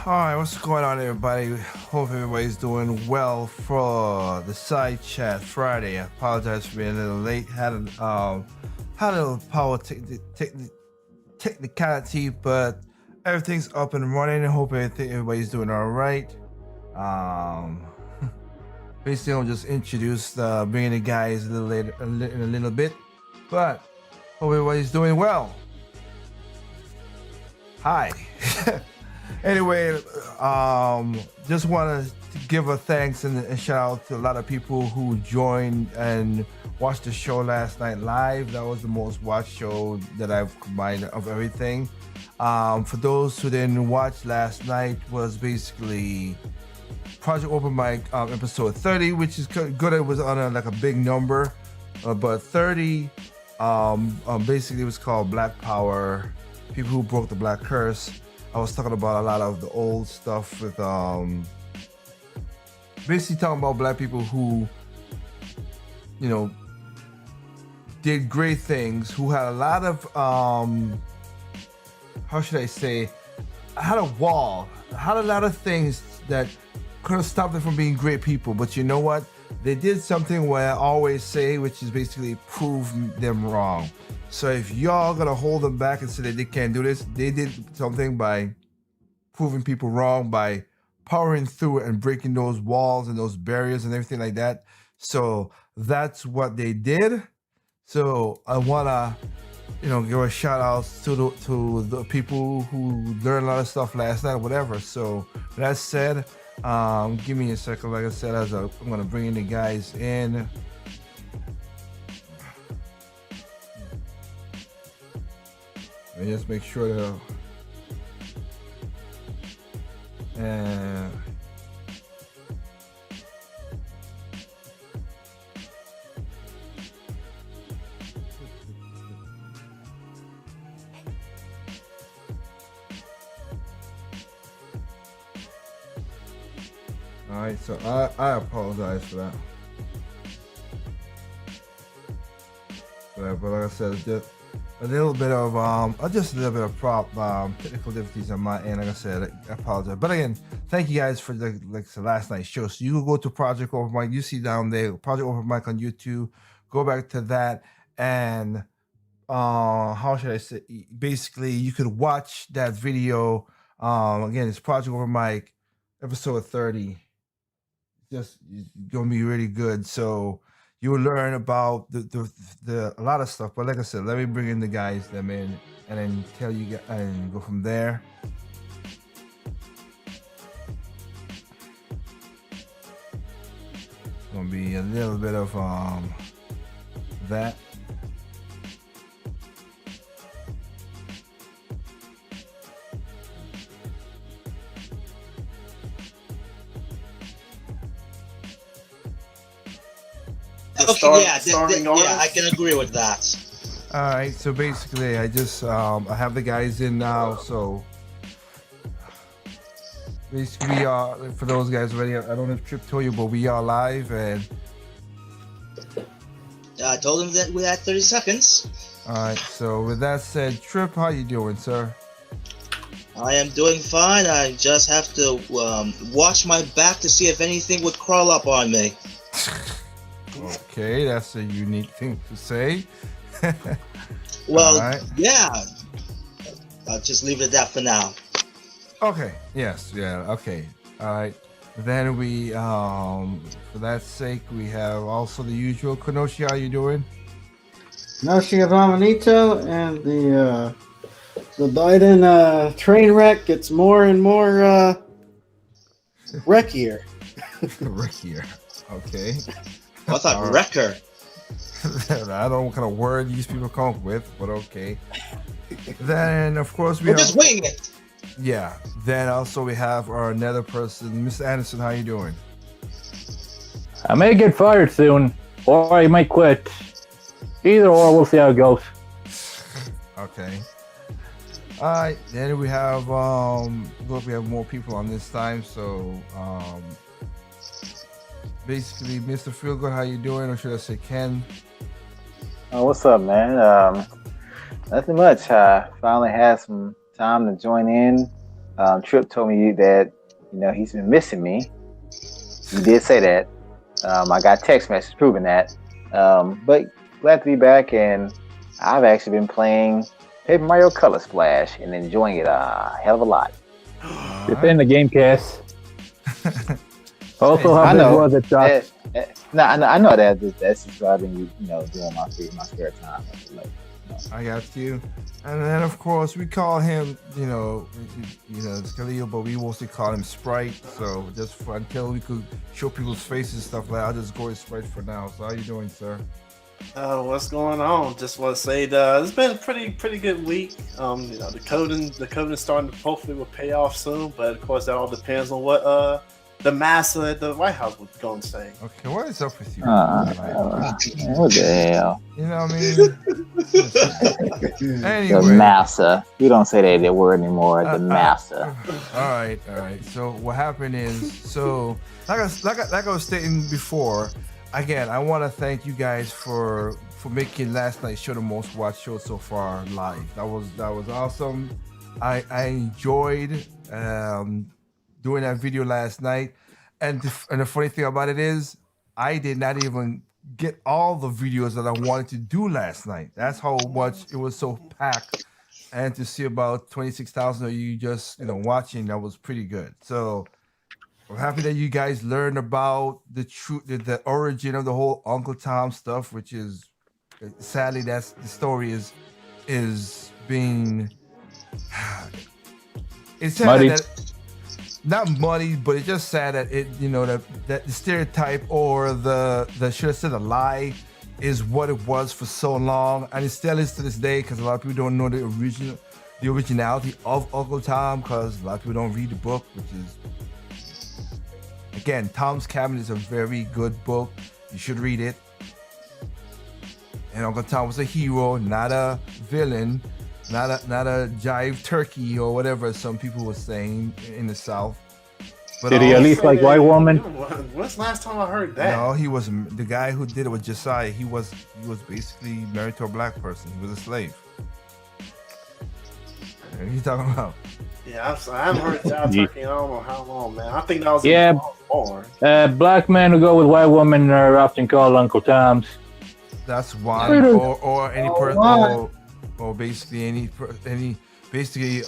All right, what's going on, everybody? Hope everybody's doing well for the side chat Friday. I apologize for being a little late. Had a little technicality, but everything's up and running. I hope everybody's doing all right. Um, Basically, I'll just introduce bringing the guys a little later, in a little bit, but hope everybody's doing well. Hi. Anyway, just want to give a thanks and a shout out to a lot of people who joined and watched the show last night live. That was the most watched show that I've combined of everything. For those who didn't watch last night, was basically Project Open Mic episode 30, which is good. It was on like a big number, but 30 basically it was called Black Power. People who broke the Black Curse. I was talking about a lot of the old stuff with basically talking about Black people who, you know, did great things, who had a lot of how should I say, had a wall, had a lot of things that could have stopped them from being great people. But you know what? They did something where I always say, which is basically prove them wrong. So if y'all gonna hold them back and say that they can't do this, they did something by proving people wrong, by powering through it and breaking those walls and those barriers and everything like that. So that's what they did. So I wanna, give a shout out to the people who learned a lot of stuff last night or whatever. So that said, give me a second. Like I said, I'm gonna bring in the guys in. And just make sure to all right, so I apologize for that. But like I said, just a little bit of technical difficulties on my end. Like I said, I apologize. But again, thank you guys for the last night's show. So you can go to Project Open Mic. You see down there, Project Open Mic on YouTube. Go back to that, and how should I say? Basically, you could watch that video. Again, it's Project Open Mic, episode 30. Just gonna be really good. So you will learn about the a lot of stuff. But like I said, let me bring in the guys, them in, and then tell you and go from there. Gonna be a little bit of that. Okay, yeah, I can agree with that. All right, so basically, I just I have the guys in now. So basically, for those guys already, I don't know if Trip told you, but we are live, and I told him that we had 30 seconds. All right, so with that said, Trip, how you doing, sir? I am doing fine. I just have to watch my back to see if anything would crawl up on me. Okay, that's a unique thing to say. Well, right. Yeah. I'll just leave it at that for now. Okay. Yes. Yeah. Okay. All right. Then we, for that sake, we have also the usual. Kenoshi, how you doing? Kenoshi of Amanito, and the Biden train wreck gets more and more wreckier. Wreckier. Okay. I thought wrecker. I don't know what kind of word these people come up with, but okay. Then, of course, We're just winging it. Yeah. Then also we have our another person, Mr. Anderson. How you doing? I may get fired soon, or I might quit. Either or, we'll see how it goes. Okay. All right. Then we have we have more people on this time, so basically, Mr. Feelgood, how you doing, or should I say Ken? Oh, what's up, man? Nothing much. Finally had some time to join in. Trip told me that he's been missing me. He did say that. I got text message proving that. But glad to be back, and I've actually been playing Paper Mario Color Splash and enjoying it a hell of a lot. Alright. the Gamecast. Also, Hey, how I big know. was it, Josh? No, I know that. That's just what I've been, doing my spare time. Like, I got you. And then of course we call him, it's Khalil, but we mostly call him Sprite. So just for, until we could show people's faces and stuff like that, I'll just go with Sprite for now. So how you doing, sir? What's going on? Just want to say it's been a pretty good week. The coding starting to hopefully will pay off soon, but of course that all depends on what the massa at the White House was going to say. Okay, what is up with you? What the hell? You know what I mean? The Anyway. massa. We don't say that word anymore. The massa. All right. So what happened is, like I was stating before, again, I want to thank you guys for making last night's show the most watched show so far live. That was awesome. I enjoyed doing that video last night, and the funny thing about it is, I did not even get all the videos that I wanted to do last night. That's how much it was so packed, and to see about 26,000 of you just watching, that was pretty good. So I'm happy that you guys learned about the the origin of the whole Uncle Tom stuff, which is sadly that's the story is being it's sad Muddy. that not muddy, but it's just sad that that the stereotype or the should have said a lie is what it was for so long, and it still is to this day, because a lot of people don't know the originality of Uncle Tom, because a lot of people don't read the book, which is, again, Tom's Cabin is a very good book. You should read it. And Uncle Tom was a hero, not a villain, not a jive turkey or whatever some people were saying in the South. But Did he at least like white woman? When's the last time I heard that? No, he was the guy who did it with Josiah. He was basically married to a black person. He was a slave. What are you talking about? Yeah, I haven't heard Jive Turkey in I don't know how long, man. I think that was Yeah. born. Black men who go with white women are often called Uncle Toms. That's one, or any person, what? or basically any basically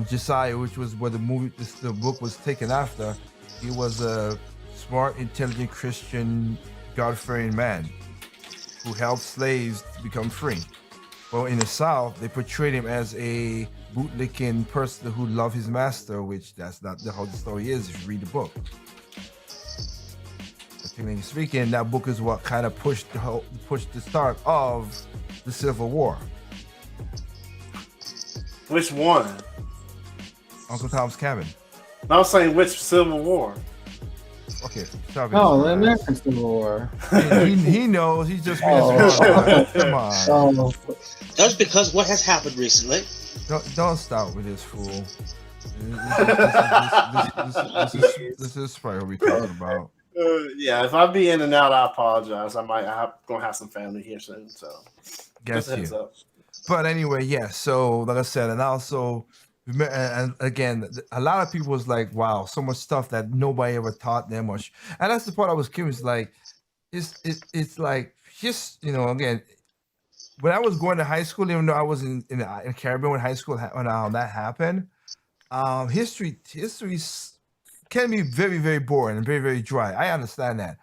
Josiah, which was where the book was taken after. He was a smart, intelligent Christian, God-fearing man who helped slaves to become free. Well, in the South, they portrayed him as a bootlicking person who loved his master, which that's not how the story is if you read the book. Technically speaking, that book is what kind of pushed the start of the Civil War. Which one? Uncle Tom's Cabin. I was saying which Civil War. Okay, sorry. Oh, the American Civil War. He knows. He's just being Oh. smart. Come on. Oh, That's because what has happened recently. Don't start with this fool. This is probably what we're talking about. Yeah, if I be in and out, I apologize. I'm gonna have some family here soon, so Guess just a heads you. up. But anyway, yeah. So like I said, and also, and again, a lot of people was like, "Wow, so much stuff that nobody ever taught them." And that's the part I was curious. Like, it's like just again, when I was going to high school, even though I was in the Caribbean when high school when that happened, history can be very, very boring and very, very dry. I understand that,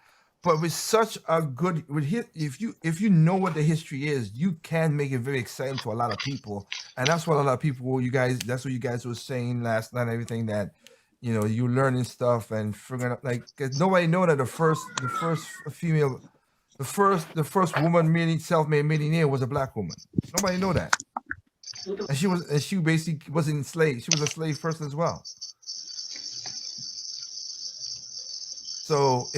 but with such a good if you know what the history is, you can make it very exciting to a lot of people, and that's what a lot of people that's what you guys were saying last night. Everything that you learning stuff and figuring out, like, 'cause nobody know that the first female, the first woman self-made millionaire was a black woman. Nobody know that, and she basically wasn't enslaved. She was a slave person as well. So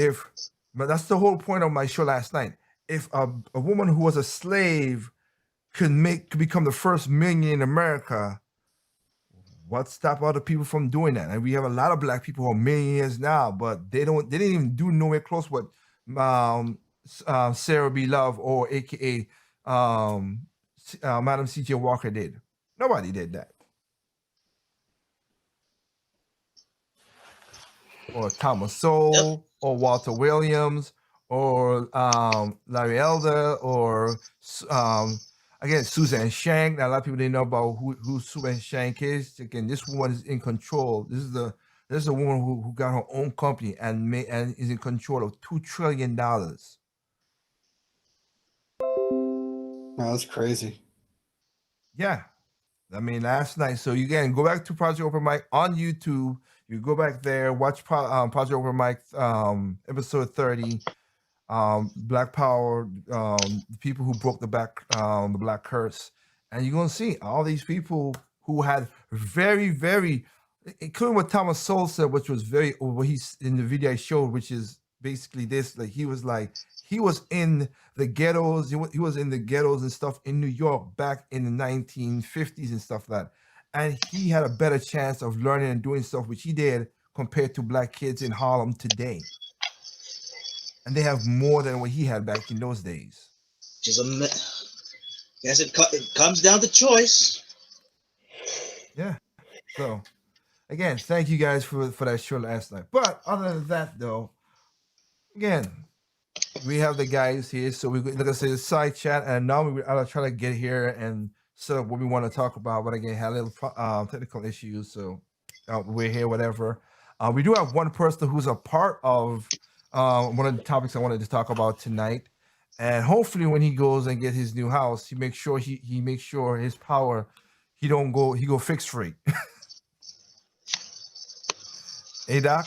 but that's the whole point of my show last night. If a woman who was a slave could become the first millionaire in America, what stop other people from doing that? And we have a lot of black people who are millionaires now, but they didn't even do nowhere close what Sarah B. Love or AKA Madam C.J. Walker did. Nobody did that. or Thomas Sowell or Walter Williams or Larry Elder or again Susan Shank. Now, a lot of people didn't know about who Susan Shank is. Again, this woman is in control. This is a woman who got her own company and is in control of $2 trillion. Oh, that's crazy. Yeah. I mean, last night. So you can go back to Project Open Mic on YouTube. You go back there, watch Project Open Mic episode 30. Black Power, the people who broke the Black Curse. And you're gonna see all these people who had very, very, including what Thomas Sowell said, which was what he's in the video I showed, which is basically this, like he was in the ghettos. He was in the ghettos and stuff in New York back in the 1950s and stuff like that. And he had a better chance of learning and doing stuff, which he did, compared to black kids in Harlem today. And they have more than what he had back in those days. Yes, it comes down to choice. Yeah. So, again, thank you guys for that show last night. But other than that, though, again, we have the guys here. So like I said, side chat, and now I'll try to get here and set up what we want to talk about. But again, had a little technical issues, so we're here, whatever. We do have one person who's a part of one of the topics I wanted to talk about tonight, and hopefully when he goes and get his new house, he makes sure he makes sure his power he go fixed rate. Hey, Doc.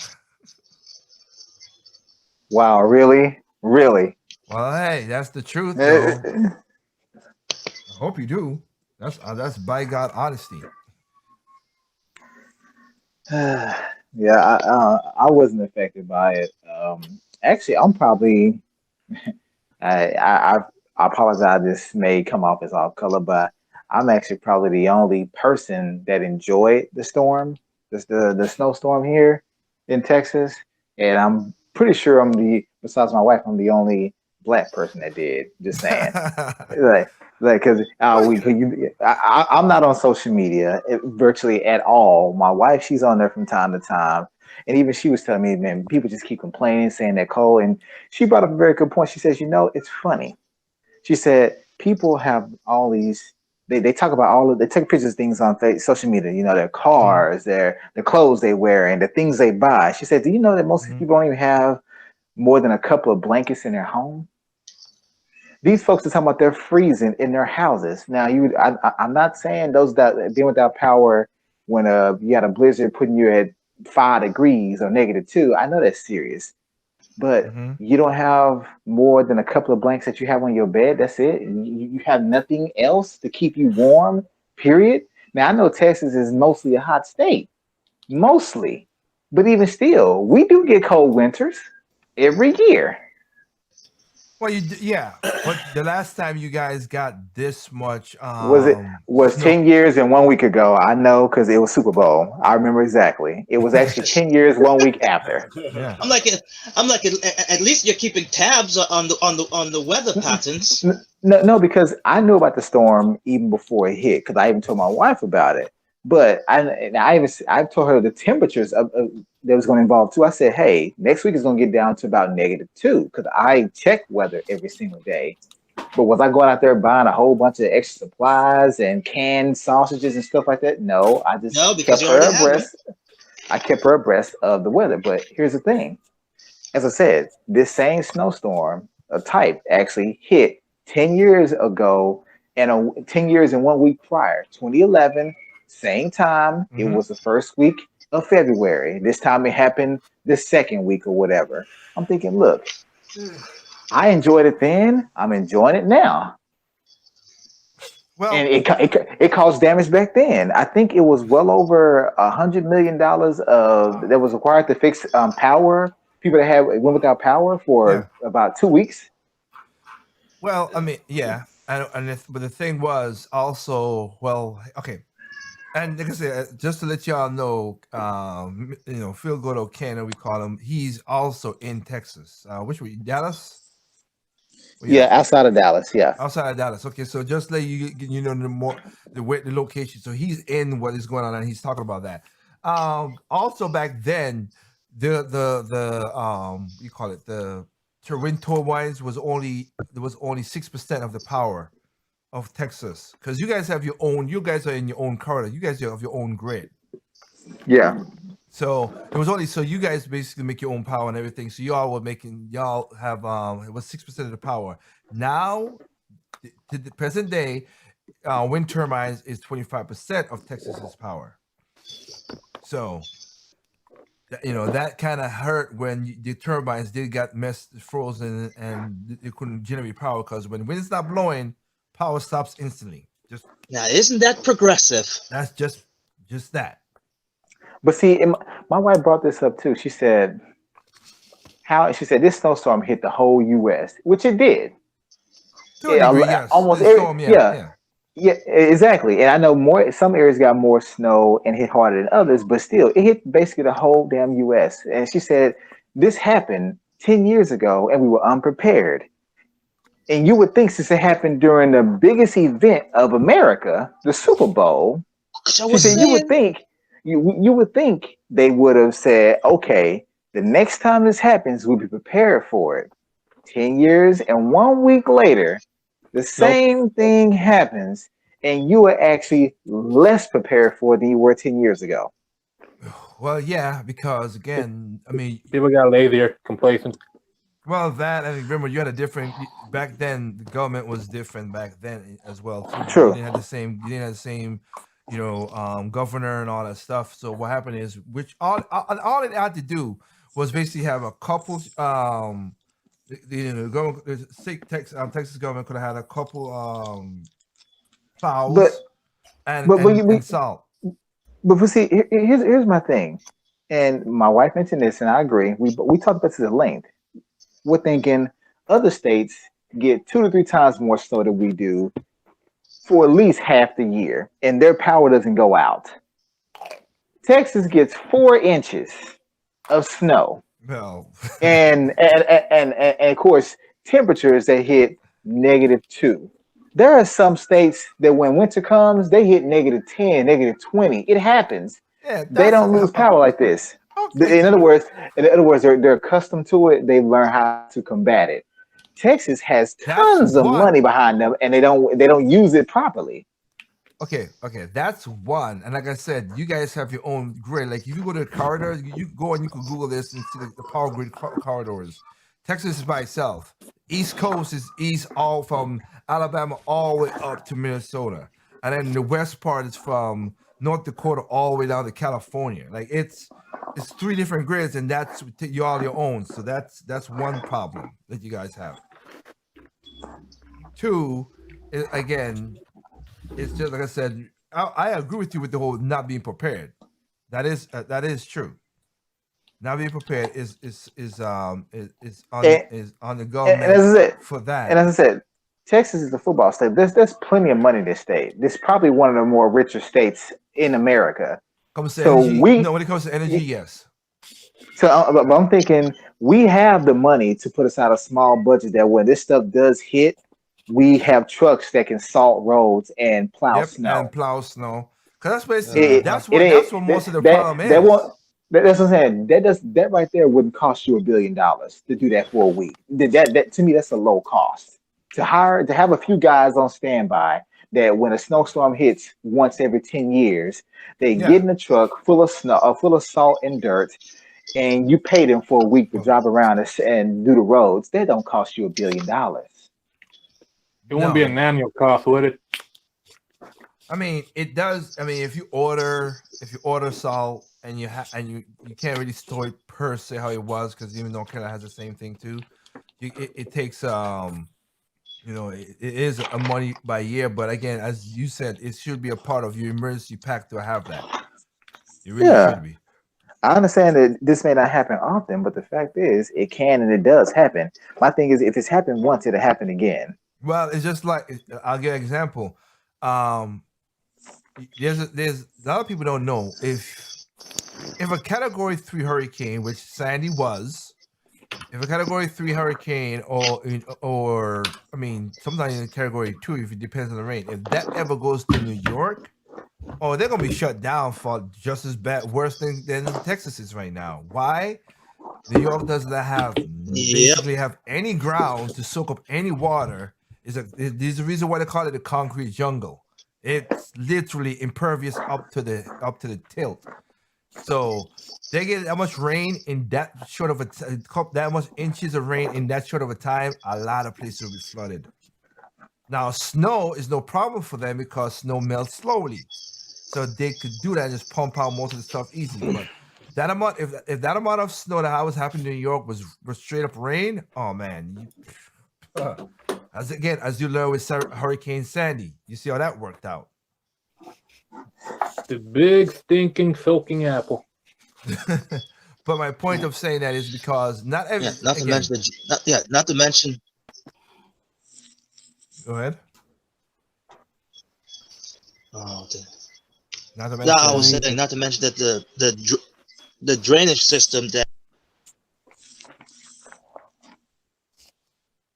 Wow, really? Really? Well, hey, that's the truth, though. I hope you do. That's by God honesty. Yeah, I wasn't affected by it. Actually, I'm probably. I apologize. This may come off as off color, but I'm actually probably the only person that enjoyed the storm, the snowstorm here in Texas, and I'm pretty sure besides my wife, I'm the only black person that did. Just saying, because I'm not on social media virtually at all. My wife, she's on there from time to time, and even she was telling me, man, people just keep complaining, saying they're cold. And she brought up a very good point. She says, it's funny. She said people have all these. They talk about they take pictures of things on social media, their cars, their clothes they wear, and the things they buy. She said, do you know that most people don't even have more than a couple of blankets in their home? These folks are talking about they're freezing in their houses. Now, I'm not saying those that being without power when you had a blizzard putting you at 5 degrees or -2. I know that's serious. But you don't have more than a couple of blankets that you have on your bed. That's it. You have nothing else to keep you warm, period. Now, I know Texas is mostly a hot state. Mostly. But even still, we do get cold winters every year. Well, but the last time you guys got this much was 10 years and 1 week ago. I know because it was Super Bowl. I remember exactly. It was actually 10 years 1 week after. Yeah. I'm like at least you're keeping tabs on the weather patterns. No, because I knew about the storm even before it hit because I even told my wife about it. But I told her the temperatures that was going to involve too. I said, hey, next week is going to get down to about -2 because I check weather every single day. But was I going out there buying a whole bunch of extra supplies and canned sausages and stuff like that? No, I just kept her abreast. I kept her abreast of the weather. But here's the thing. As I said, this same snowstorm type actually hit 10 years ago and 10 years and 1 week prior, 2011. Same time, It was the first week of February. This time it happened the second week or whatever. I'm thinking, look, I enjoyed it then. I'm enjoying it now. Well, and it caused damage back then. I think it was well over $100 million that was required to fix power. People that went without power for about 2 weeks. Well, I mean, yeah, but the thing was also, okay. And like I said, just to let y'all know, Phil Good O'Connor, we call him. He's also in Texas. Which were you, Dallas? Outside of Dallas. Yeah, outside of Dallas. Okay, so just let you know the location. So he's in what is going on, and he's talking about that. Also, back then, you call it the wind turbines was only 6% of the power of Texas, because you guys have your own. You guys are in your own corridor. You guys have your own grid. Yeah. So it was only so you guys basically make your own power and everything. So y'all have it was 6% of the power. Now, to the present day, wind turbines is 25% of Texas's power. So that kind of hurt when the turbines got frozen and they couldn't generate power, because when wind stop blowing, power stops instantly. Now, isn't that progressive? That's just that. But see, my wife brought this up too. She said, this snowstorm hit the whole U.S., which it did. To a degree, yes. Almost the storm, yeah, exactly. And I know some areas got more snow and hit harder than others, but still, it hit basically the whole damn U.S. And she said this happened 10 years ago, and we were unprepared. And you would think, since it happened during the biggest event of America, the Super Bowl, she said you would think they would have said, okay, the next time this happens, we'll be prepared for it. 10 years and 1 week later, the same thing happens, and you are actually less prepared for it than you were 10 years ago. Well, yeah, because again, I mean, people got lazier, complacent. Well, that, and remember, you had a different back then. The government was different back then as well too. True. You didn't have the same, governor and all that stuff. So what happened is, all it had to do was basically have a couple. The government, Texas government could have had a couple plows and salt. But see, here's my thing, and my wife mentioned this, and I agree. We talked about this at length. We're thinking other states get 2 to 3 times more snow than we do for at least half the year, and their power doesn't go out. Texas gets 4 inches of snow. No. and of course, temperatures that hit -2. There are some states that when winter comes, they hit -10, -20. It happens. Yeah, they don't lose power like this. In other words, they're accustomed to it. They learn how to combat it. Texas has tons of money behind them, and they don't use it properly. Okay, that's one. And like I said, you guys have your own grid. Like if you go to the corridors, you go and you can Google this and see the power grid corridors. Texas is by itself. East Coast is east, all from Alabama all the way up to Minnesota, and then the west part is from North Dakota all the way down to California. Like it's 3 different grids, and that's you all your own. So that's one problem that you guys have. 2, again, it's just like I said. I agree with you with the whole not being prepared. That is true. Not being prepared is on the government for that. And as I said, Texas is a football state. There's plenty of money in this state. This is probably one of the more richer states in America. When it comes to energy, yes. So I'm thinking we have the money to put aside a small budget that when this stuff does hit, we have trucks that can salt roads and plow snow. And plow snow. Because that's basically that's what most of the problem is. That's what I'm saying. That right there wouldn't cost you $1 billion to do that for a week. That to me, that's a low cost. To have a few guys on standby that when a snowstorm hits once every 10 years, they get in a truck full of snow, full of salt and dirt, and you pay them for a week to drive around and do the roads. That don't cost you $1 billion. It won't be an annual cost, would it? I mean, it does. I mean, if you order salt and you can't really store it per se how it was, because even though Canada has the same thing too, it takes it is a money by year. But again, as you said, it should be a part of your emergency pack to have that. It really should be. I understand that this may not happen often, but the fact is, it can and it does happen. My thing is, if it's happened once, it'll happen again. Well, it's just like, I'll give an example. There's a lot of people don't know if a Category 3 hurricane, which Sandy was, if a Category 3 hurricane or I mean sometimes in Category 2, if it depends on the rain, if that ever goes to New York Oh, they're gonna be shut down for just as bad, worse than Texas is right now. Why? New York does not have basically have any ground to soak up any water. There's a reason why they call it the concrete jungle. It's literally impervious up to the tilt. So they get that much rain in that short of that much inches of rain in that short of a time. A lot of places will be flooded. Now, snow is no problem for them because snow melts slowly, so they could do that and just pump out most of the stuff easily. But that amount, if that amount of snow that was happening in New York was straight up rain, oh man! As you learn with Hurricane Sandy, you see how that worked out. The big stinking soaking apple. But my point of saying that is because not every. Not to mention. Go ahead. Oh, not to mention. I was saying not to mention that the drainage system that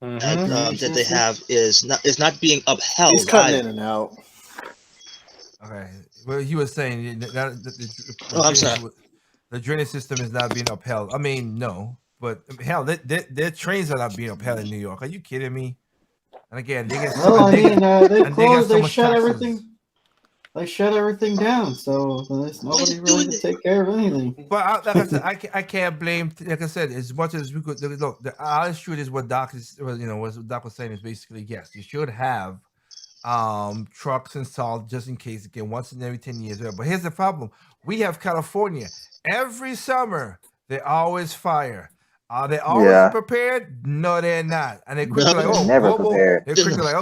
that they have is not being upheld. He's cutting in and out. Okay. Well, he was saying I'm sorry. The drainage system is not being upheld. I mean, no, but hell, their trains are not being upheld in New York. Are you kidding me? And again, they get they shut everything. They shut everything down, so there's nobody really to take care of anything. But like I said, I can't blame. Like I said, as much as we could look, the honest truth is what Doc what Doc was saying is basically yes, you should have trucks installed just in case again once in every 10 years. But here's the problem: we have California. Every summer they always fire. Are they always prepared? No, they're not. And they're quickly like, oh,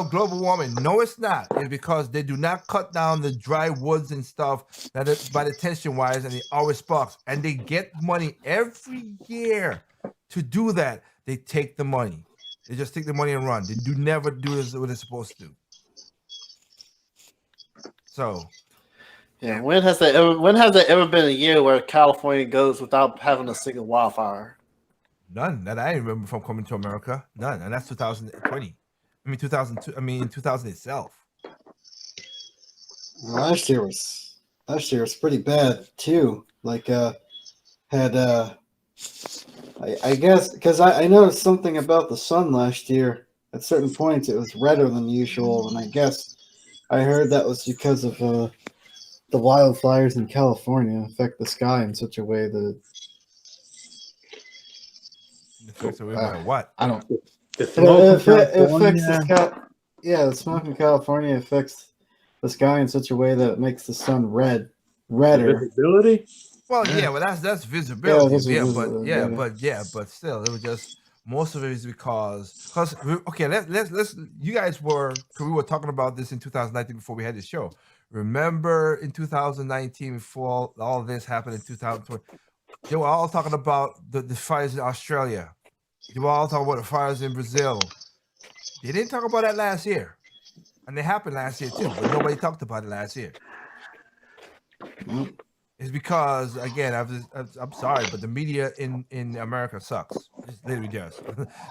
global warming. No, it's not. It's because they do not cut down the dry woods and stuff that is by the tension wires, and it always sparks. And they get money every year to do that. They take the money. They just take the money and run. They do never do what they're supposed to do. So, yeah. When has there ever been a year where California goes without having a single wildfire? None that I remember from coming to America. None, and that's 2020. I mean 2002. I mean 2000 itself. Last year was pretty bad too. Like I guess because I noticed something about the sun last year. At certain points, it was redder than usual, and I guess I heard that was because of the wildfires in California affect the sky in such a way that. What? I don't. The smoke the smoke in California affects the sky in such a way that it makes the sun redder. Visibility? Well, yeah, well that's visibility. Yeah, but still, it was just most of it is because okay, let's you guys we were talking about this in 2019 before we had the show. Remember in 2019 before all this happened in 2020, they were all talking about the fires in Australia. They were all talking about the fires in Brazil. They didn't talk about that last year. And they happened last year too, but nobody talked about it last year. It's because, again, I'm sorry, but the media in America sucks. It literally does.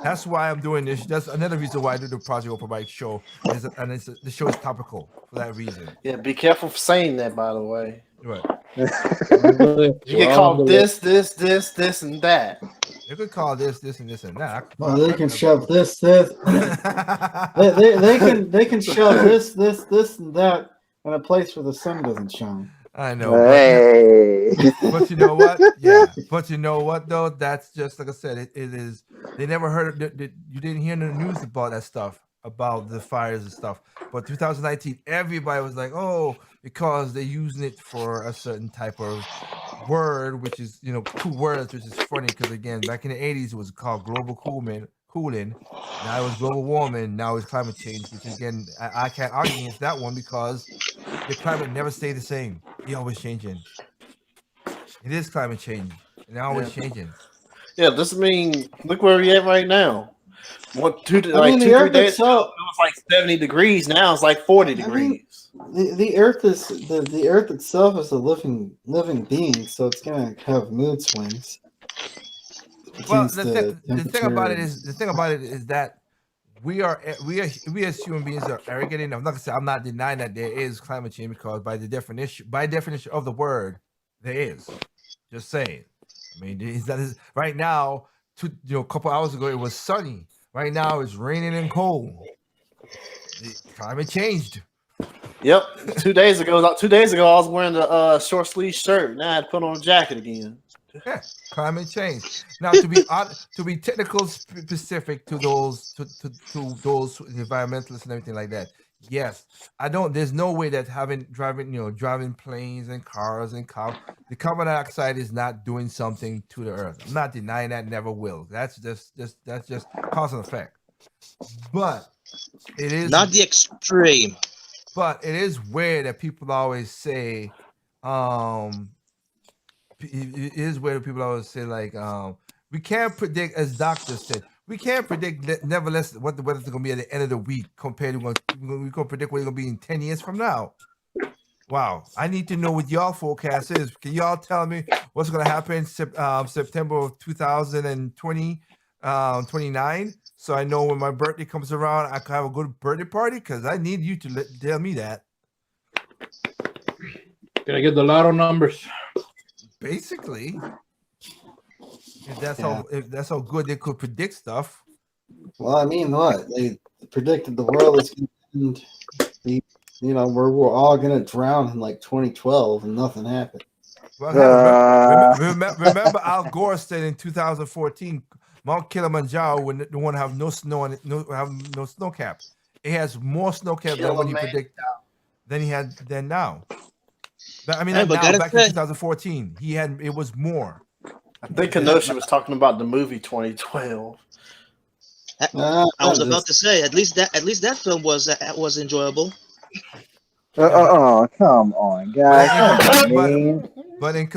That's why I'm doing this. That's another reason why I do the Project Open Mic show. The show is topical for that reason. Yeah, be careful for saying that, by the way. Right. You get called this, and that. You could call this, and this, and that. Well, they can shove this. they can shove this, and that in a place where the sun doesn't shine. I know. Hey. But you know what? Yeah. But you know what though? That's just like I said. It is. They never heard. You didn't hear in the news about that stuff, about the fires and stuff. But 2019, everybody was like, "Oh, because they're using it for a certain type of word, which is 2 words, which is funny because again, back in the 80s, it was called global cooling. Now it was global warming. Now it's climate change, which again, I can't argue against that one because the climate never stay the same. It's always changing. It is climate change. It's always changing. Yeah, this look where we're at right now. What 2 3 days ago, it was like 70 degrees. Now it's like 40 degrees. The Earth is the Earth itself is a living being, so it's gonna have mood swings. Well, the thing about it is that we as human beings are arrogant enough. Like I said, I'm not denying that there is climate change because by definition of the word, there is. Just saying. I mean, right now. A couple hours ago it was sunny. Right now it's raining and cold. The climate changed. Yep. 2 days ago, I was wearing the short sleeve shirt. Now I had to put on a jacket again. Yeah, climate change. Now, to be technical specific to those those environmentalists and everything like that. Yes, I don't. There's no way that driving planes and cars and the carbon dioxide is not doing something to the earth. I'm not denying that. Never will. That's just cause and effect. But it is Not the extreme. But it is weird that people always say, it is weird that people always say like, we can't predict, as doctors said, we can't predict nevertheless what the weather's going to be at the end of the week compared to we can predict what it's going to be in 10 years from now. Wow, I need to know what y'all forecast is. Can y'all tell me what's going to happen September of 2020, 29? So I know when my birthday comes around, I can have a good birthday party because I need you to tell me that. Can I get the lotto numbers? Basically, if that's how good they could predict stuff. Well, I mean, what they predicted the world is going to end. We're all going to drown in like 2012, and nothing happened. Well, remember Al Gore said in 2014, Mount Kilimanjaro won't have no snow on it, no snow cap. It has more snow cap than what he predicted than he had than now. But I mean, back in 2014, it was more. I think Kenosha was talking about the movie 2012. I was about to say, at least that film was enjoyable. Come on, guys. But in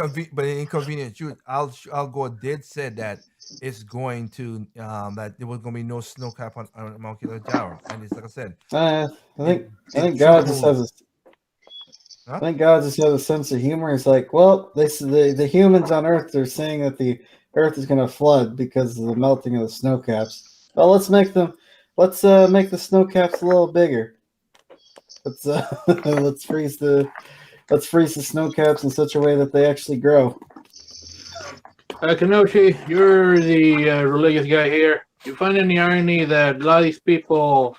inconvenient truth, Al Gore did say that it's going to that there was going to be no snow cap on Mount Kilimanjaro, and it's like I said. I think God just has I think God just has a sense of humor. It's like, well, the humans on Earth are saying that the Earth is going to flood because of the melting of the snow caps. Well, let's make the snow caps a little bigger. Let's freeze the snow caps in such a way that they actually grow. Kenoshi, you're the religious guy here. You find any irony that a lot of these people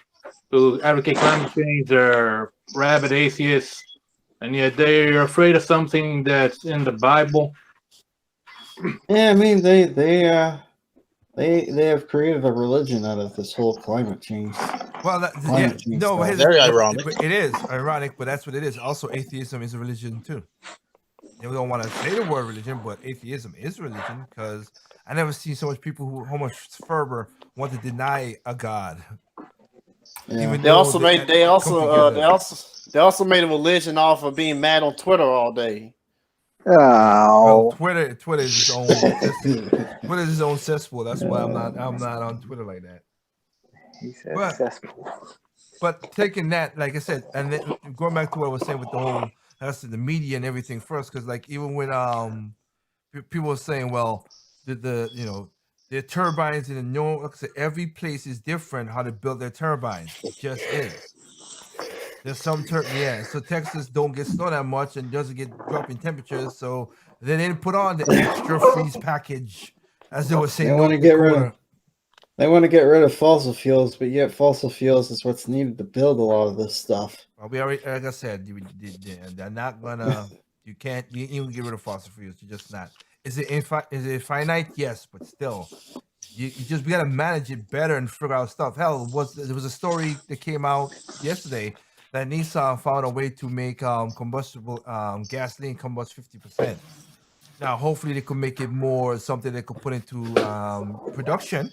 who advocate climate change are rabid atheists, and yet they're afraid of something that's in the Bible? Yeah, I mean they have created a religion out of this whole climate change. Well, Very ironic. It is ironic, but that's what it is. Also, atheism is a religion too. We don't want to say the word religion, but atheism is a religion because I never seen so much people who, how much fervor want to deny a god. Yeah. They also made a religion off of being mad on Twitter all day. Well, Twitter is its own Twitter is its own cesspool. That's why I'm not on Twitter like that. He said cesspool. But taking that, like I said, and then going back to what I was saying with the whole the media and everything first, because like even when people were saying, well, their turbines in the like I said, every place is different how to build their turbines. It just is. There's some so Texas don't get snow that much and doesn't get dropping temperatures, so they didn't put on the extra freeze package, as they were saying. They want to get rid of fossil fuels, but yet fossil fuels is what's needed to build a lot of this stuff. Well, we already, like I said, they're not gonna. You can't even get rid of fossil fuels. You're just not. Is it finite? Yes, but still, we gotta manage it better and figure out stuff. Hell, there was a story that came out yesterday that Nissan found a way to make combustible gasoline combust 50%. Now, hopefully, they could make it more something they could put into production.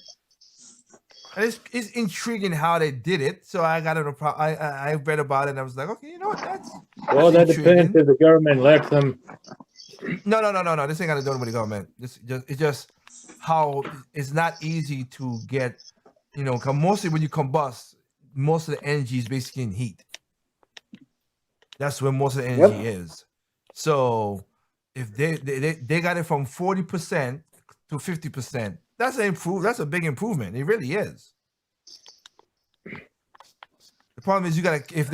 And it's intriguing how they did it. So I got it. I read about it and I was like, okay, you know what? That's that depends if the government lets them. No. This ain't got to do with the government. It's just how it's not easy to get. Cause mostly when you combust, most of the energy is basically in heat. That's where most of the energy is. So if they got it from 40% to 50%. That's a big improvement. It really is. problem is you gotta if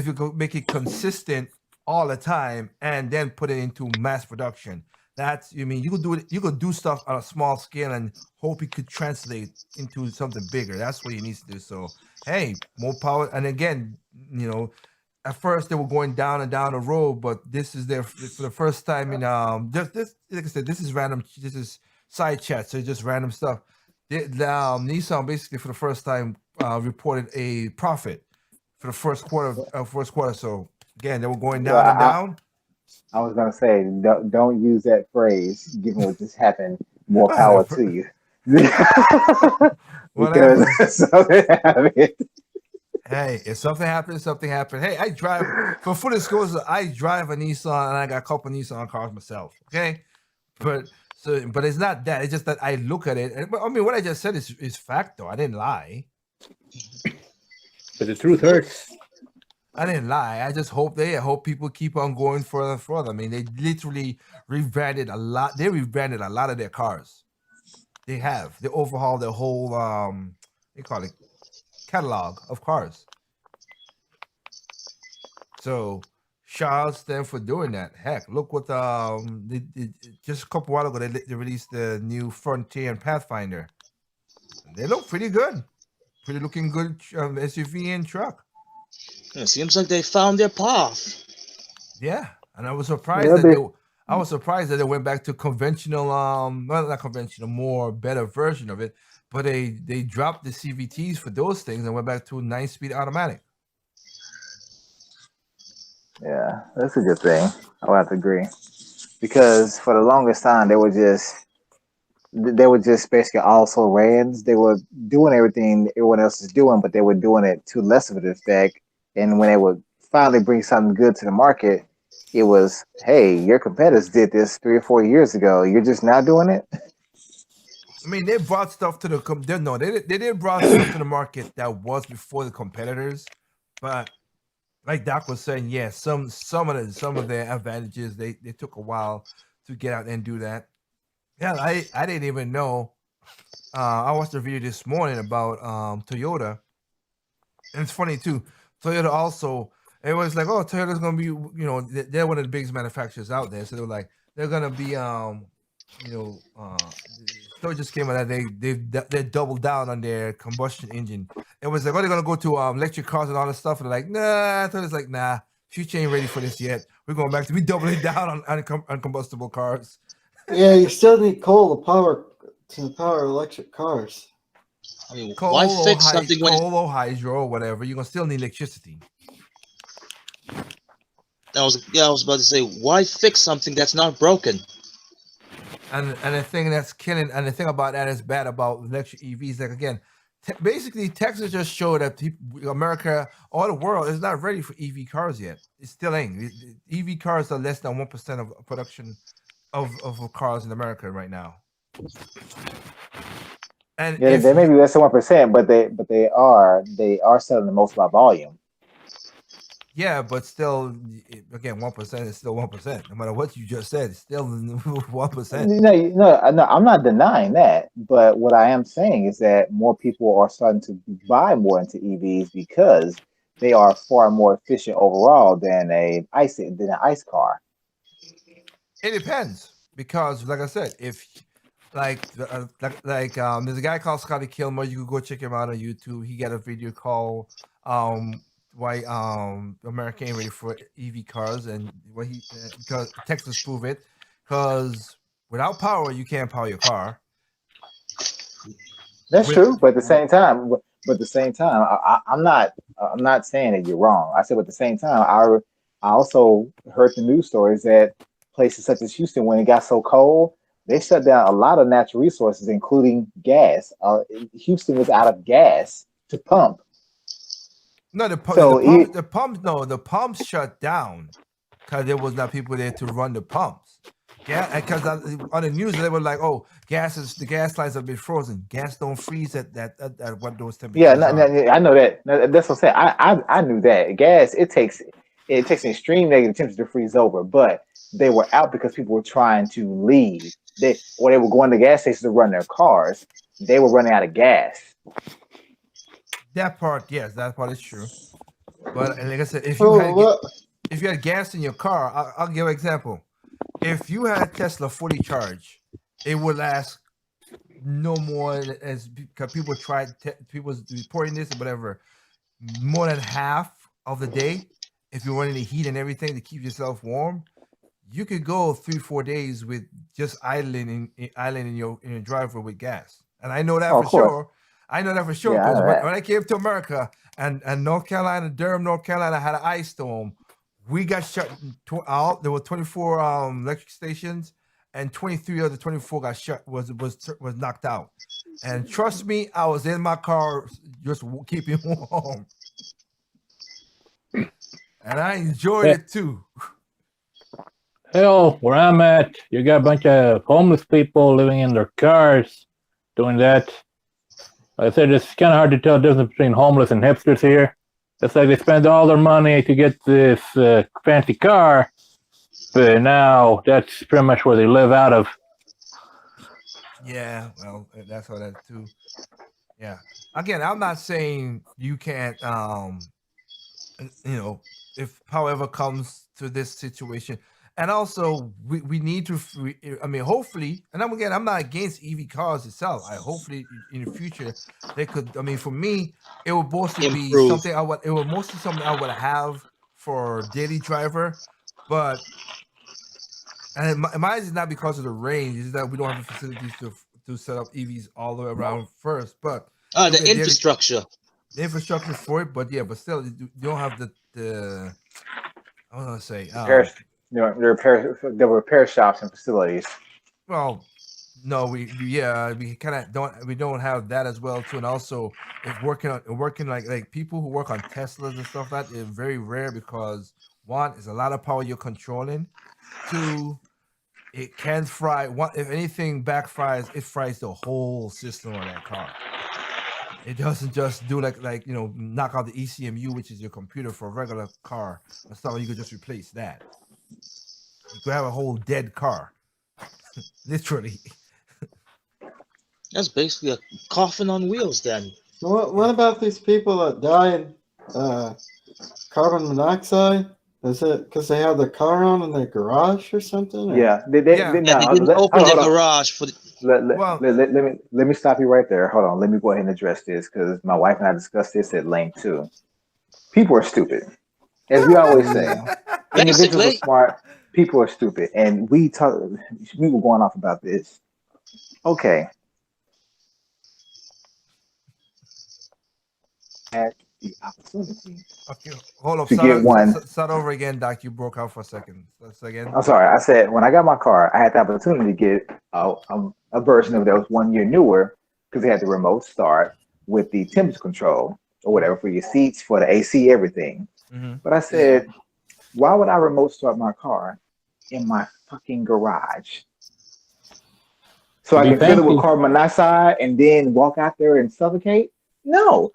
you could make it consistent all the time and then put it into mass production. That's you mean you could do it. You could do stuff on a small scale and hope it could translate into something bigger. That's what he needs to do. So hey, more power. And again, at first they were going down and down the road, but this is for the first time in just this like I said, this is random. This is side chat, so it's just random stuff. Nissan basically for the first time reported a profit for the first quarter. So again, they were going down and down. I was gonna say, don't use that phrase. Given what just happened, more power to you. Because something happened. Hey, if something happens, something happened. Hey, I drive for full disclosure. I drive a Nissan, and I got a couple Nissan cars myself. Okay, but it's not that. It's just that I look at it. And, I mean, what I just said is fact, though. I didn't lie. But the truth hurts. I didn't lie. I just hope people keep on going further and further. I mean, they literally rebranded a lot. They rebranded a lot of their cars. They have. They overhauled the whole they call it catalog of cars. So shout out to them for doing that. Heck, look what they just a couple while ago they released the new Frontier and Pathfinder. They look pretty good. Pretty looking good SUV and truck. It seems like they found their path. Yeah, and I was surprised that they went back to conventional, well, not conventional, more better version of it. But they dropped the CVTs for those things and went back to a 9-speed automatic. Yeah, that's a good thing. I would have to agree, because for the longest time they were just basically also Rans. They were doing everything everyone else is doing, but they were doing it to less of an effect. And when they would finally bring something good to the market, it was, hey, your competitors did this 3 or 4 years ago. You're just now doing it. I mean, they brought stuff to the they did brought stuff to the market that was before the competitors, but like Doc was saying, yeah, some of their advantages they took a while to get out and do that. Yeah, I didn't even know. I watched a video this morning about Toyota, and it's funny too. Toyota also, it was like, oh, Toyota's gonna be, they're one of the biggest manufacturers out there, so they were like, they're gonna be, Toyota just came out that they doubled down on their combustion engine. It was like, oh, they're gonna go to electric cars and all this stuff, and they're like, nah. Toyota's like, nah, future ain't ready for this yet. We're going back to be doubling down on combustible cars. Yeah, you still need coal to power electric cars. I mean, Coal why fix something when or hydro or whatever? You're gonna still need electricity. I was about to say, why fix something that's not broken? And the thing that's killing, and the thing about that is bad about electric EVs. Like again, basically Texas just showed that America, all the world is not ready for EV cars yet. It still ain't. EV cars are less than 1% of production of cars in America right now. And Yeah, they may be less than 1%, but they are selling the most by volume. yeah, but still, again, 1% is still 1%. No matter what you just said, it's still 1%. No, I'm not denying that. But what I am saying is that more people are starting to buy more into EVs because they are far more efficient overall than an ICE car. It depends because, like I said, if there's a guy called Scotty Kilmer. You can go check him out on YouTube. He got a video called why America ain't ready for EV cars, and what because Texas prove it, because without power you can't power your car. That's true, but at the same time, I'm not saying that you're wrong. I said, but at the same time, I also heard the news stories that places such as Houston, when it got so cold, they shut down a lot of natural resources, including gas. Houston was out of gas to pump. No, the pumps shut down because there was not people there to run the pumps. Yeah, because on the news they were like, "Oh, the gas lines have been frozen. Gas don't freeze at what those temperatures." Yeah, I know that. That's what I'm saying. I knew that gas it takes an extreme negative temperature to freeze over, but they were out because people were trying to leave. They were going to gas stations to run their cars. They were running out of gas. That part, yes, that part is true. But like I said, if you Oh, had what? if you had gas in your car, I'll give an example. If you had a Tesla fully charged, it would last no more as because people people was reporting this or whatever, more than half of the day. If you're running the heat and everything to keep yourself warm, you could go 3-4 days with just idling in your driveway with gas. And I know that Oh, for of course. sure. I know that for sure Yeah, I because know when, that. when I came to America and North Carolina, Durham, North Carolina had an ice storm, we got shut out. There were 24 electric stations, and 23 of the 24 got shut was knocked out. And trust me, I was in my car just keeping warm, and I enjoyed Yeah. it too. Hell, where I'm at, you got a bunch of homeless people living in their cars doing that. Like I said, it's kind of hard to tell the difference between homeless and hipsters here. It's like they spend all their money to get this fancy car, but now that's pretty much where they live out of. Yeah, well, that's all that too. Yeah. Again, I'm not saying you can't if however comes to this situation. And also we need to I mean hopefully, and I'm not against EV cars itself. I hopefully in the future they could, I mean for me it would mostly be Improve. something it would mostly something I would have for daily driver, but and mine is not because of the range, it's that we don't have the facilities to set up EVs all the way around first, but it'll be The a daily- infrastructure. the infrastructure for it, but yeah, but still, you don't have the I was gonna say, There are repair shops and facilities. well, no, we kind of don't have that as well too, and also if working like people who work on Teslas and stuff like that is very rare because one is a lot of power you're controlling, two, it can fry. One, if anything backfires, it fries the whole system of that car. It doesn't just do like knock out the ECMU, which is your computer for a regular car. Or something you could just replace that. You could have a whole dead car, literally. That's basically a coffin on wheels then. What about these people that die in carbon monoxide? Is it because they have their car on in their garage or something? Or? Yeah, Yeah. they Yeah, they didn't open the garage for the. Let me stop you right there. Hold on. Let me go ahead and address this because my wife and I discussed this at length too. People are stupid, as we always say. Individuals are Basically. smart. People are stupid, and we were going off about this. Okay. Had the opportunity. Okay, hold up. To get one. Start over again, Doc. You broke out for a second. Let's again. I'm sorry. I said when I got my car, I had the opportunity to get a version of that was 1 year newer because they had the remote start with the temperature control or whatever for your seats, for the AC, everything. Mm-hmm. But I said, why would I remote start my car in my fucking garage? So I can fill it with carbon monoxide and then walk out there and suffocate? No,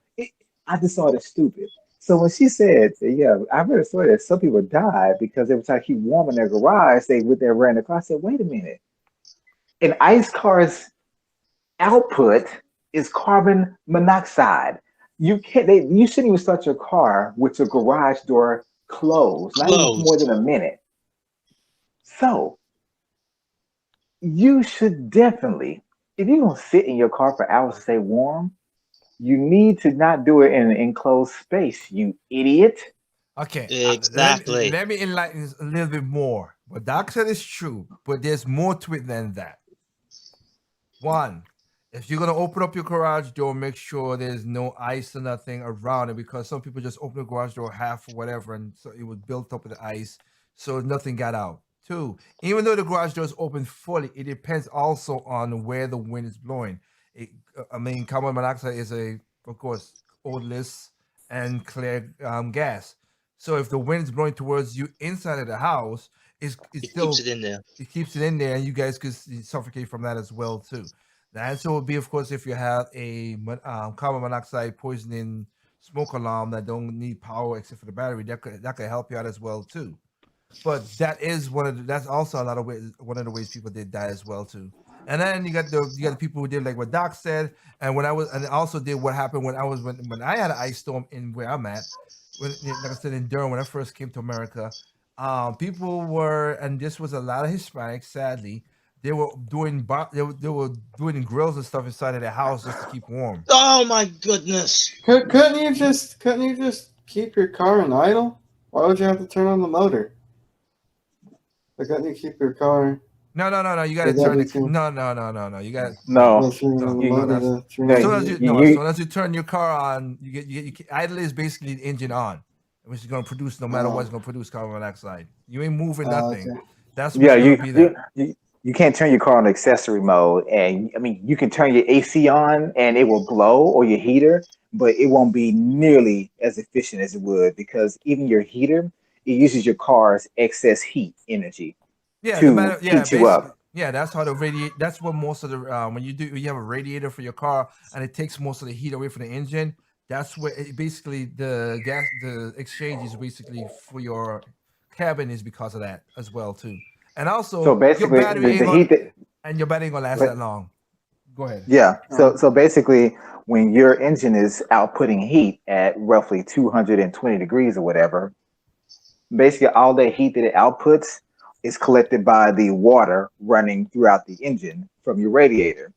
I just saw it as stupid. So when she said, yeah, I read a story that some people died because they were trying to keep warm in their garage, they with their random car. I said, wait a minute. An ICE car's output is carbon monoxide. You shouldn't even start your car with your garage door closed, not even more than a minute. So you should definitely, if you're gonna sit in your car for hours to stay warm, you need to not do it in an enclosed space, you idiot. Okay. Exactly. Let me enlighten a little bit more. What Doc said is true, but there's more to it than that. One, if you're gonna open up your garage door, make sure there's no ice or nothing around it, because some people just open the garage door half or whatever, and so it was built up with the ice, so nothing got out. Two, even though the garage door is open fully, it depends also on where the wind is blowing. Carbon monoxide is of course, odorless and clear gas. So if the wind is blowing towards you inside of the house, it still keeps it in there. It keeps it in there, and you guys could suffocate from that as well too. The answer would be, of course, if you have a carbon monoxide poisoning smoke alarm that don't need power except for the battery, that could help you out as well too. But that is that's also a lot of ways, one of the ways people did die as well too. And then you got the people who did like what Doc said, and also did what happened when I had an ice storm in where I'm at. like I said, in Durham, when I first came to America, people were, and this was a lot of Hispanics. Sadly, they were doing they were doing grills and stuff inside of their house just to keep warm. Oh my goodness! Couldn't you just keep your car in idle? Why would you have to turn on the motor? Like, couldn't you keep your car? No. You got to Is that turn what the you- no. You got No, Turn on the you- motor that's- to turn no, on so the- as you, you- no, you- so as you turn your car on, idle is basically the engine on, which is going to produce no matter what, it's going to produce carbon monoxide. You ain't moving nothing. okay. That's yeah, what's going to be there. you can't turn your car on accessory mode, and I mean you can turn your AC on and it will glow, or your heater, but it won't be nearly as efficient as it would, because even your heater, it uses your car's excess heat energy Yeah, to no matter, yeah, heat you up. yeah, that's how the radiate. That's what most of the when you have a radiator for your car and it takes most of the heat away from the engine. That's where basically the exchange is basically for your cabin is because of that as well too. And also So basically, your battery ain't the gonna, heat that and your battery ain't gonna last But- that long. Go ahead. yeah. So basically, when your engine is outputting heat at roughly 220 degrees or whatever, basically all that heat that it outputs is collected by the water running throughout the engine from your radiator.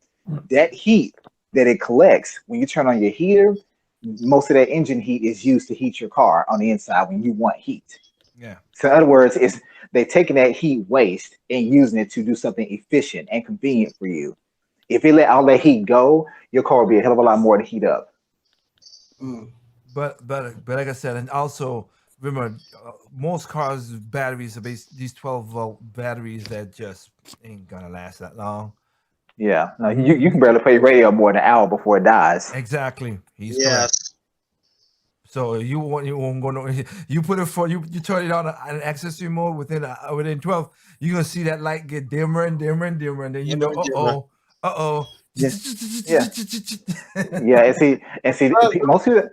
That heat that it collects when you turn on your heater, most of that engine heat is used to heat your car on the inside when you want heat. Yeah. So in other words, it's they're taking that heat waste and using it to do something efficient and convenient for you. If you let all that heat go, your car will be a hell of a lot more to heat up. Mm. But like I said, and also remember, most cars batteries are these 12-volt batteries that just ain't gonna last that long. Yeah, no, you can barely play your radio more than an hour before it dies. Exactly. He's correct. Yes. So you won't go no. You put it for you turn it on an accessory mode within 12. You're gonna see that light get dimmer and dimmer and dimmer, and then you know, Dimmer and yeah. Yeah, and see, most people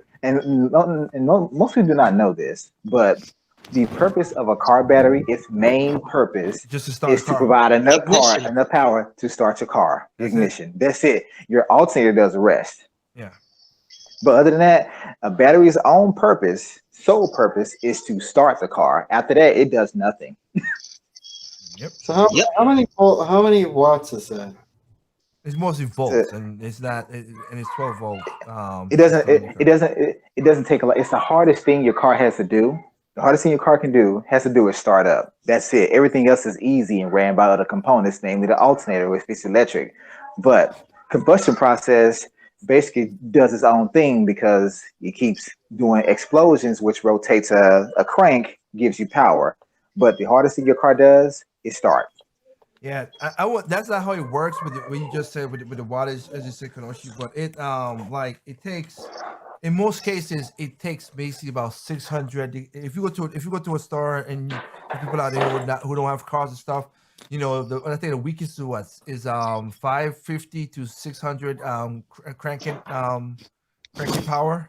most people do not know this, but the purpose of a car battery, its main purpose, Just to start is a to car. provide enough Ignition. power to start your car. That's it. Ignition. That's it. Your alternator does the rest. Yeah. But other than that, a battery's own purpose, sole purpose, is to start the car. After that, it does nothing. Yep. So Yep. how many watts is that? It's mostly volts, and it's not, and it's 12 volt. It doesn't. system. It doesn't take a lot. It's the hardest thing your car has to do. The hardest thing your car can do has to do with start up. That's it. Everything else is easy and ran by other components, namely the alternator, which is electric. But combustion process basically does its own thing because it keeps doing explosions, which rotates a crank, gives you power. But the hardest thing your car does is start. Yeah, I would. That's not how it works with what you just said with the wattage, as you said, Kenoshi. But it like it takes, in most cases, it takes basically about 600. If you go to a store and for people out there who don't have cars and stuff, you know, I think the weakest to us is 550 to 600 cranking power.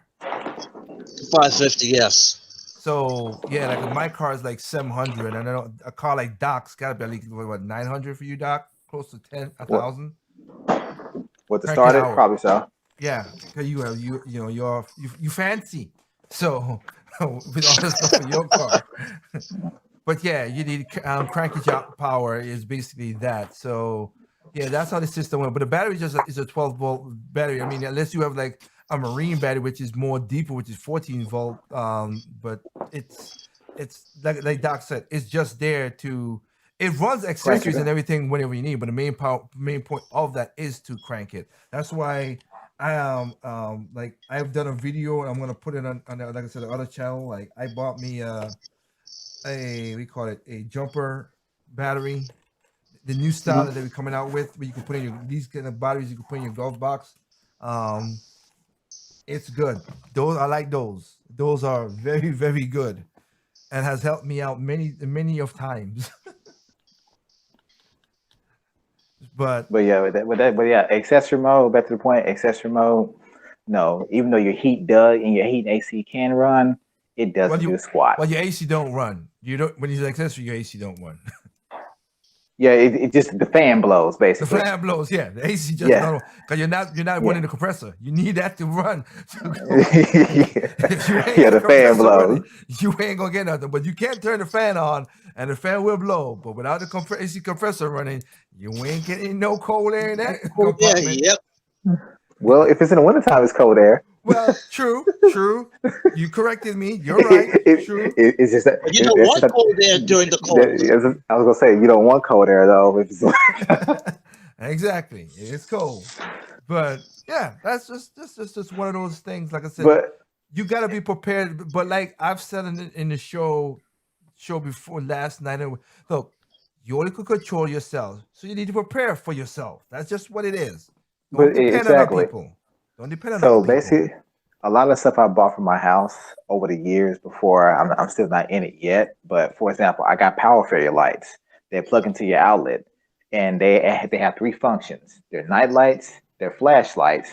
550. Yes. So yeah, like my car is like 700, and I know a car like Doc's got to be at least what 900 for you, Doc, close to 1,000. What to Crank start it it? out. Probably so. Yeah, because you fancy, so with all this stuff for your car. But yeah, you need crankage out power is basically that. So yeah, that's how the system went. But the battery is a 12-volt battery. I mean, unless you have like a marine battery, which is more deeper, which is 14 volt. But it's like Doc said, it's just there to. It runs accessories and everything whenever you need, but the main point of that is to crank it. That's why I like I've done a video and I'm gonna put it on like I said the other channel. Like I bought me we call it a jumper battery, the new style that they're coming out with, where you can put in these kind of batteries you can put in your glove box. It's good. Those I like those. Those are very, very good, and has helped me out many of times. But yeah, but yeah, accessory mode. Back to the point, accessory mode. No, even though your heat does and your heat and AC can run, it doesn't do squat. Well, your AC don't run. You don't when you accessory, your AC don't run. Yeah, it just the fan blows The basically. fan blows, yeah. The AC just Yeah. because you're not Yeah. running the compressor. You need that to run. To go. If you ain't Yeah, got the the fan compressor running, blows. you ain't gonna get nothing. But you can't turn the fan on, and the fan will blow. But without the AC compressor running, you ain't getting no cold air in that Oh yeah, compartment. yep. Well, if it's in the wintertime, it's cold air. Well, true. You corrected me. You're right. True. It's just that But you don't that's want just cold air during the cold. I was gonna say you don't want cold air though. If it's, Exactly. It's cold. But yeah, that's just one of those things. Like I said, but you gotta be prepared. But like I've said in the show before last night, look, you only can control yourself, so you need to prepare for yourself. That's just what it is. Don't depend on other exactly. people. Don't depend on other So people. basically, a lot of stuff I bought for my house over the years before I'm still not in it yet. But for example, I got power failure lights. They plug into your outlet, and they have three functions. They're night lights, they're flashlights,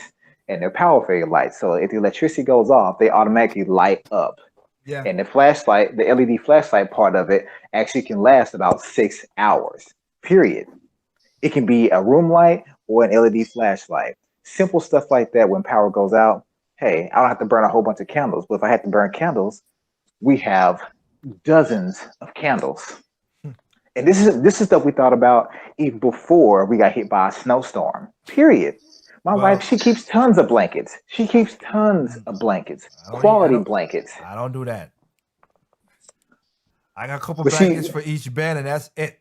and they're power failure lights. So if the electricity goes off, they automatically light up. Yeah. And the flashlight, the LED flashlight part of it, actually can last about 6 hours. Period. It can be a room light or an LED flashlight. Simple stuff like that. When power goes out, hey, I don't have to burn a whole bunch of candles. But if I had to burn candles, we have dozens of candles. And this is stuff we thought about even before we got hit by a snowstorm. Period. My Well- wife, she keeps tons of blankets. She keeps tons of blankets, I don't- quality I don't- blankets. I don't do that. I got a couple But she- blankets for each bed, and that's it.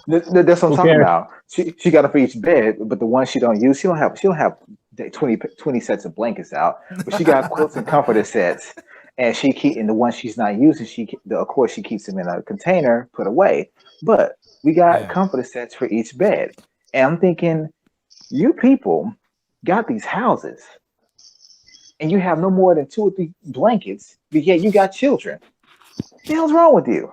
That's what I'm talking Okay. about. She got it for each bed, but the one she don't use, she don't have 20 sets of blankets out. But she got quilts and comforter sets, and the ones she's not using, of course she keeps them in a container, put away. But we got Yeah. comforter sets for each bed, and I'm thinking, you people got these houses, and you have no more than 2 or 3 blankets, but yet you got children. What the hell's wrong with you?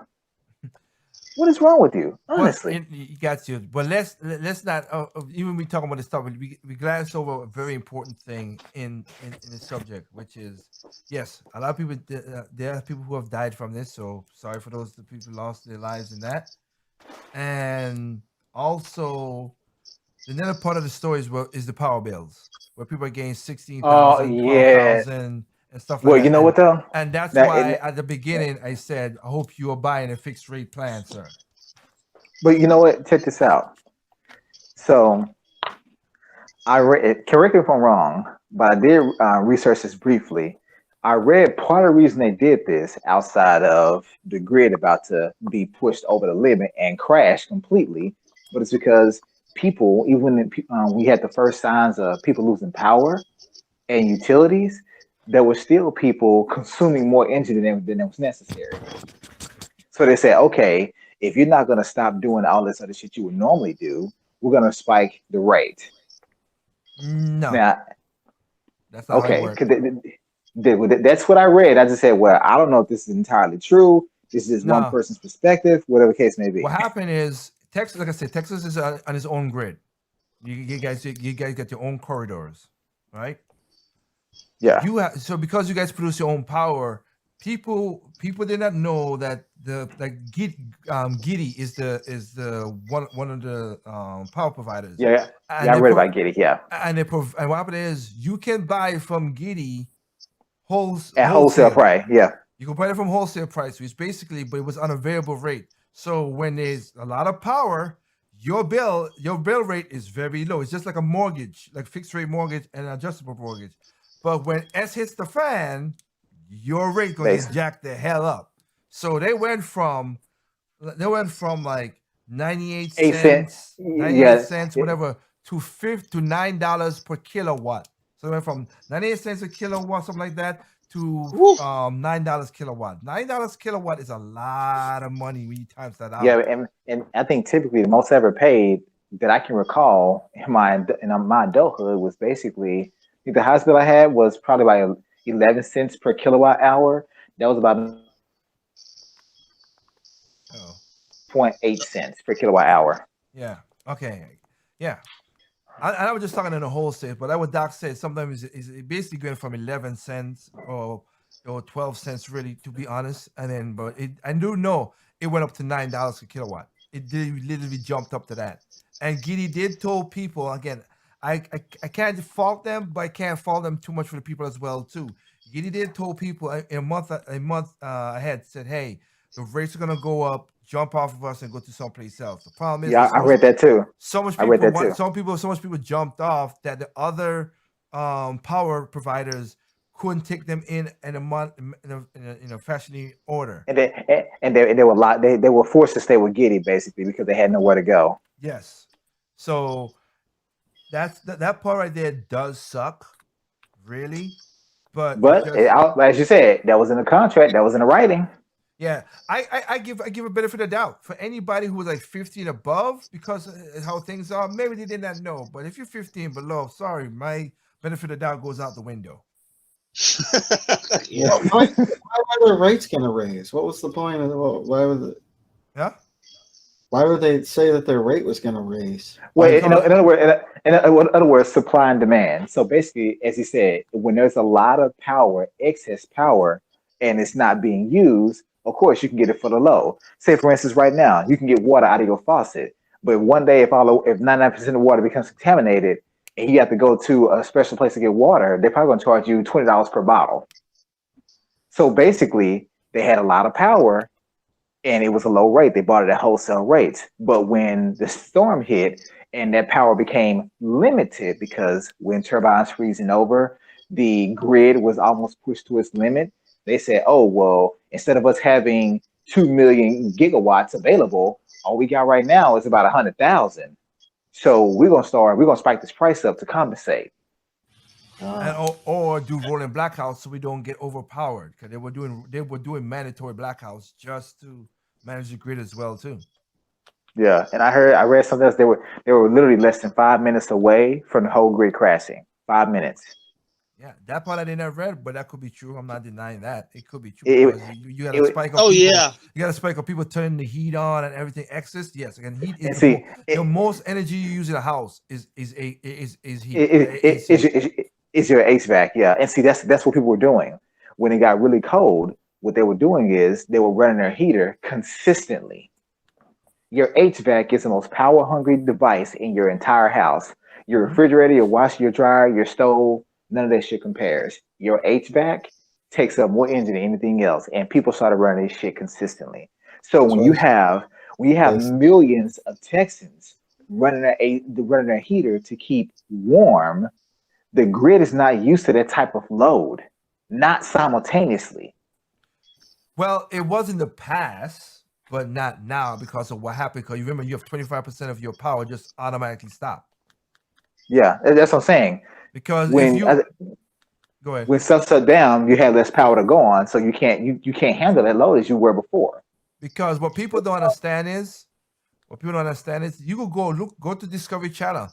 What is wrong with you? Honestly. Well, you got you. But let's not even we talking about this stuff. We glance over a very important thing in the subject, which is yes, a lot of people there are people who have died from this. So sorry for those people who lost their lives in that. And also, another part of the story is the power bills, where people are getting 16,000, yeah. 12,000, and stuff like Well, that. you know And- what though? And that's That- why and- at the beginning I said, I hope you are buying a fixed rate plan, sir. But you know what? Check this out. So I read. Correct me if I'm wrong, but I did research this briefly. I read part of the reason they did this, outside of the grid about to be pushed over the limit and crash completely, but it's because people, even when we had the first signs of people losing power and utilities, there were still people consuming more energy than was necessary. So they said, okay, if you're not going to stop doing all this other shit you would normally do, we're going to spike the rate. No, Now, that's not how it okay, works. 'cause that's what I read. I just said, well, I don't know if this is entirely true. This is just No. one person's perspective, whatever the case may be. What happened is Texas, like I said, Texas is on its own grid. You guys got your own corridors, right? Yeah. So because you guys produce your own power, people did not know that Giddy is the one of the power providers. Yeah. And Yeah, I they read pro- about Giddy. Yeah. And and what happened is you can buy from Giddy At wholesale price. Yeah. You can buy it from wholesale price, which basically, but it was on a variable rate. So when there's a lot of power, your bill rate is very low. It's just like a mortgage, like fixed rate mortgage and adjustable mortgage. But when S hits the fan, your rate gonna get jacked the hell up. So they went from like 98 cents, 98 cents, whatever, to $9 per kilowatt. So it went from 98 cents a kilowatt, something like that, to $9 kilowatt. $9 kilowatt is a lot of money when you times that out. Yeah, and I think typically the most ever paid that I can recall in my adulthood was basically, I think the highest bill I had was probably like 11 cents per kilowatt hour. That was about 0.8 cents per kilowatt hour. Yeah. Okay. Yeah. I was just talking in the wholesale, but like what Doc said, sometimes it's basically going from 11 cents or 12 cents, really, to be honest. And then, but I do know it went up to $9 a kilowatt. it literally jumped up to that. And Giddy did told people again. I can't fault them, but I can't fault them too much for the people as well too. Giddy did told people a month ahead, said, "Hey, the rates are gonna go up. Jump off of us and go to someplace else." The problem is, Yeah, I read that too. so much I read people, that too. so much people jumped off that the other power providers couldn't take them in a month in a fashioning order. And they were they were forced to stay with Giddy basically because they had nowhere to go. Yes, so that part right there does suck, really. But As you said, that was in the contract. That was in the writing. yeah, I give a benefit of doubt for anybody who was like 50 and above because of how things are. Maybe they did not know, but if you're 50 and below, sorry, my benefit of doubt goes out the window. Yeah. Why were the rates going to raise? What was the point of why was it? Yeah. Why would they say that their rate was going to raise? Well, in other words, supply and demand. So basically, as you said, when there's a lot of power, excess power, and it's not being used, of course, you can get it for the low. Say, for instance, right now, you can get water out of your faucet, but one day, if 99% of water becomes contaminated, and you have to go to a special place to get water, they're probably going to charge you $20 per bottle. So basically, they had a lot of power, and it was a low rate. They bought it at wholesale rates. But when the storm hit and that power became limited because wind turbines freezing over, the grid was almost pushed to its limit. They said, oh, well, instead of us having 2 million gigawatts available, all we got right now is about 100,000. So we're gonna spike this price up to compensate. Or do rolling blackouts so we don't get overpowered because they were doing mandatory blackouts just to manage the grid as well too. Yeah, and I read something else. They were literally less than 5 minutes away from the whole grid crashing. 5 minutes. Yeah, that part I didn't read, but that could be true. I'm not denying that. It could be true. You got a spike of people. Yeah. You got a spike of people turning the heat on and everything. Excess, yes. Again, heat is the most energy you use in a house is heat. Is your HVAC, yeah. And see, that's what people were doing when it got really cold. What they were doing is they were running their heater consistently. Your HVAC is the most power-hungry device in your entire house. Your refrigerator, your washer, your dryer, your stove. None of that shit compares. Your HVAC takes up more energy than anything else, and people started running this shit consistently. So when you have millions of Texans running their heater to keep warm, the grid is not used to that type of load, not simultaneously. Well, it was in the past, but not now because of what happened. Because you remember, you have 25% of your power just automatically stop. Yeah, that's what I'm saying. Because go ahead. When stuff shut down, you have less power to go on, so you can't handle that load as you were before. Because what people don't understand is you could go to Discovery Channel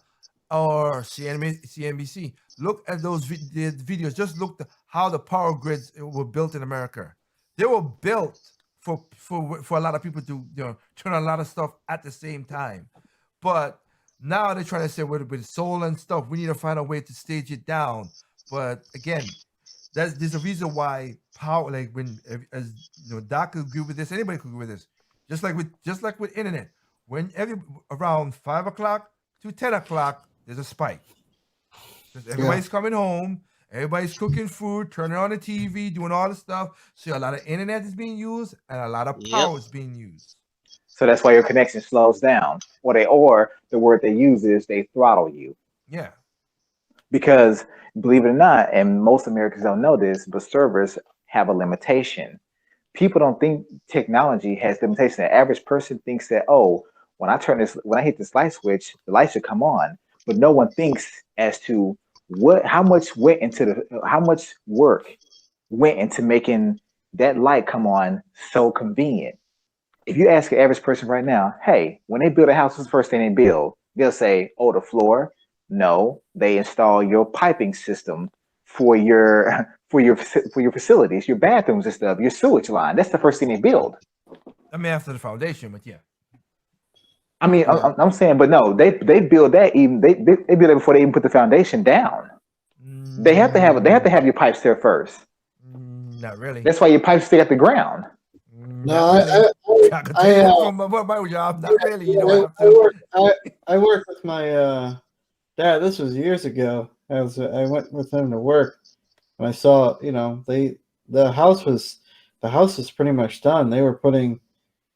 or CNBC. Look at those videos. Just look at how the power grids were built in America. They were built for a lot of people to turn on a lot of stuff at the same time, but now they're trying to say with solar and stuff, we need to find a way to stage it down. But again, there's a reason why power, like Doc could agree with this, anybody could agree with this. Just like with internet, when around 5 o'clock to 10 o'clock, there's a spike. Everybody's coming home, everybody's cooking food, turning on the TV, doing all the stuff. So a lot of internet is being used and a lot of power is being used. So that's why your connection slows down. Or the word they use is they throttle you. Yeah. Because believe it or not, and most Americans don't know this, but servers have a limitation. People don't think technology has limitations. The average person thinks that, when I hit this light switch, the light should come on. But no one thinks as to how much work went into making that light come on so convenient. If you ask an average person right now, hey, when they build a house, what's the first thing they build? They'll say, the floor. No, they install your piping system for your facilities, your bathrooms and stuff, your sewage line. That's the first thing they build. I mean, after the foundation, but yeah. I mean, I'm saying, but no, they build that they build it before they even put the foundation down. They have to have your pipes there first. Not really. That's why your pipes stay at the ground. No, from my job. Not really. You yeah, don't have I to. work. I work with my dad. This was years ago. I went with him to work, and I saw. The house was pretty much done. They were putting.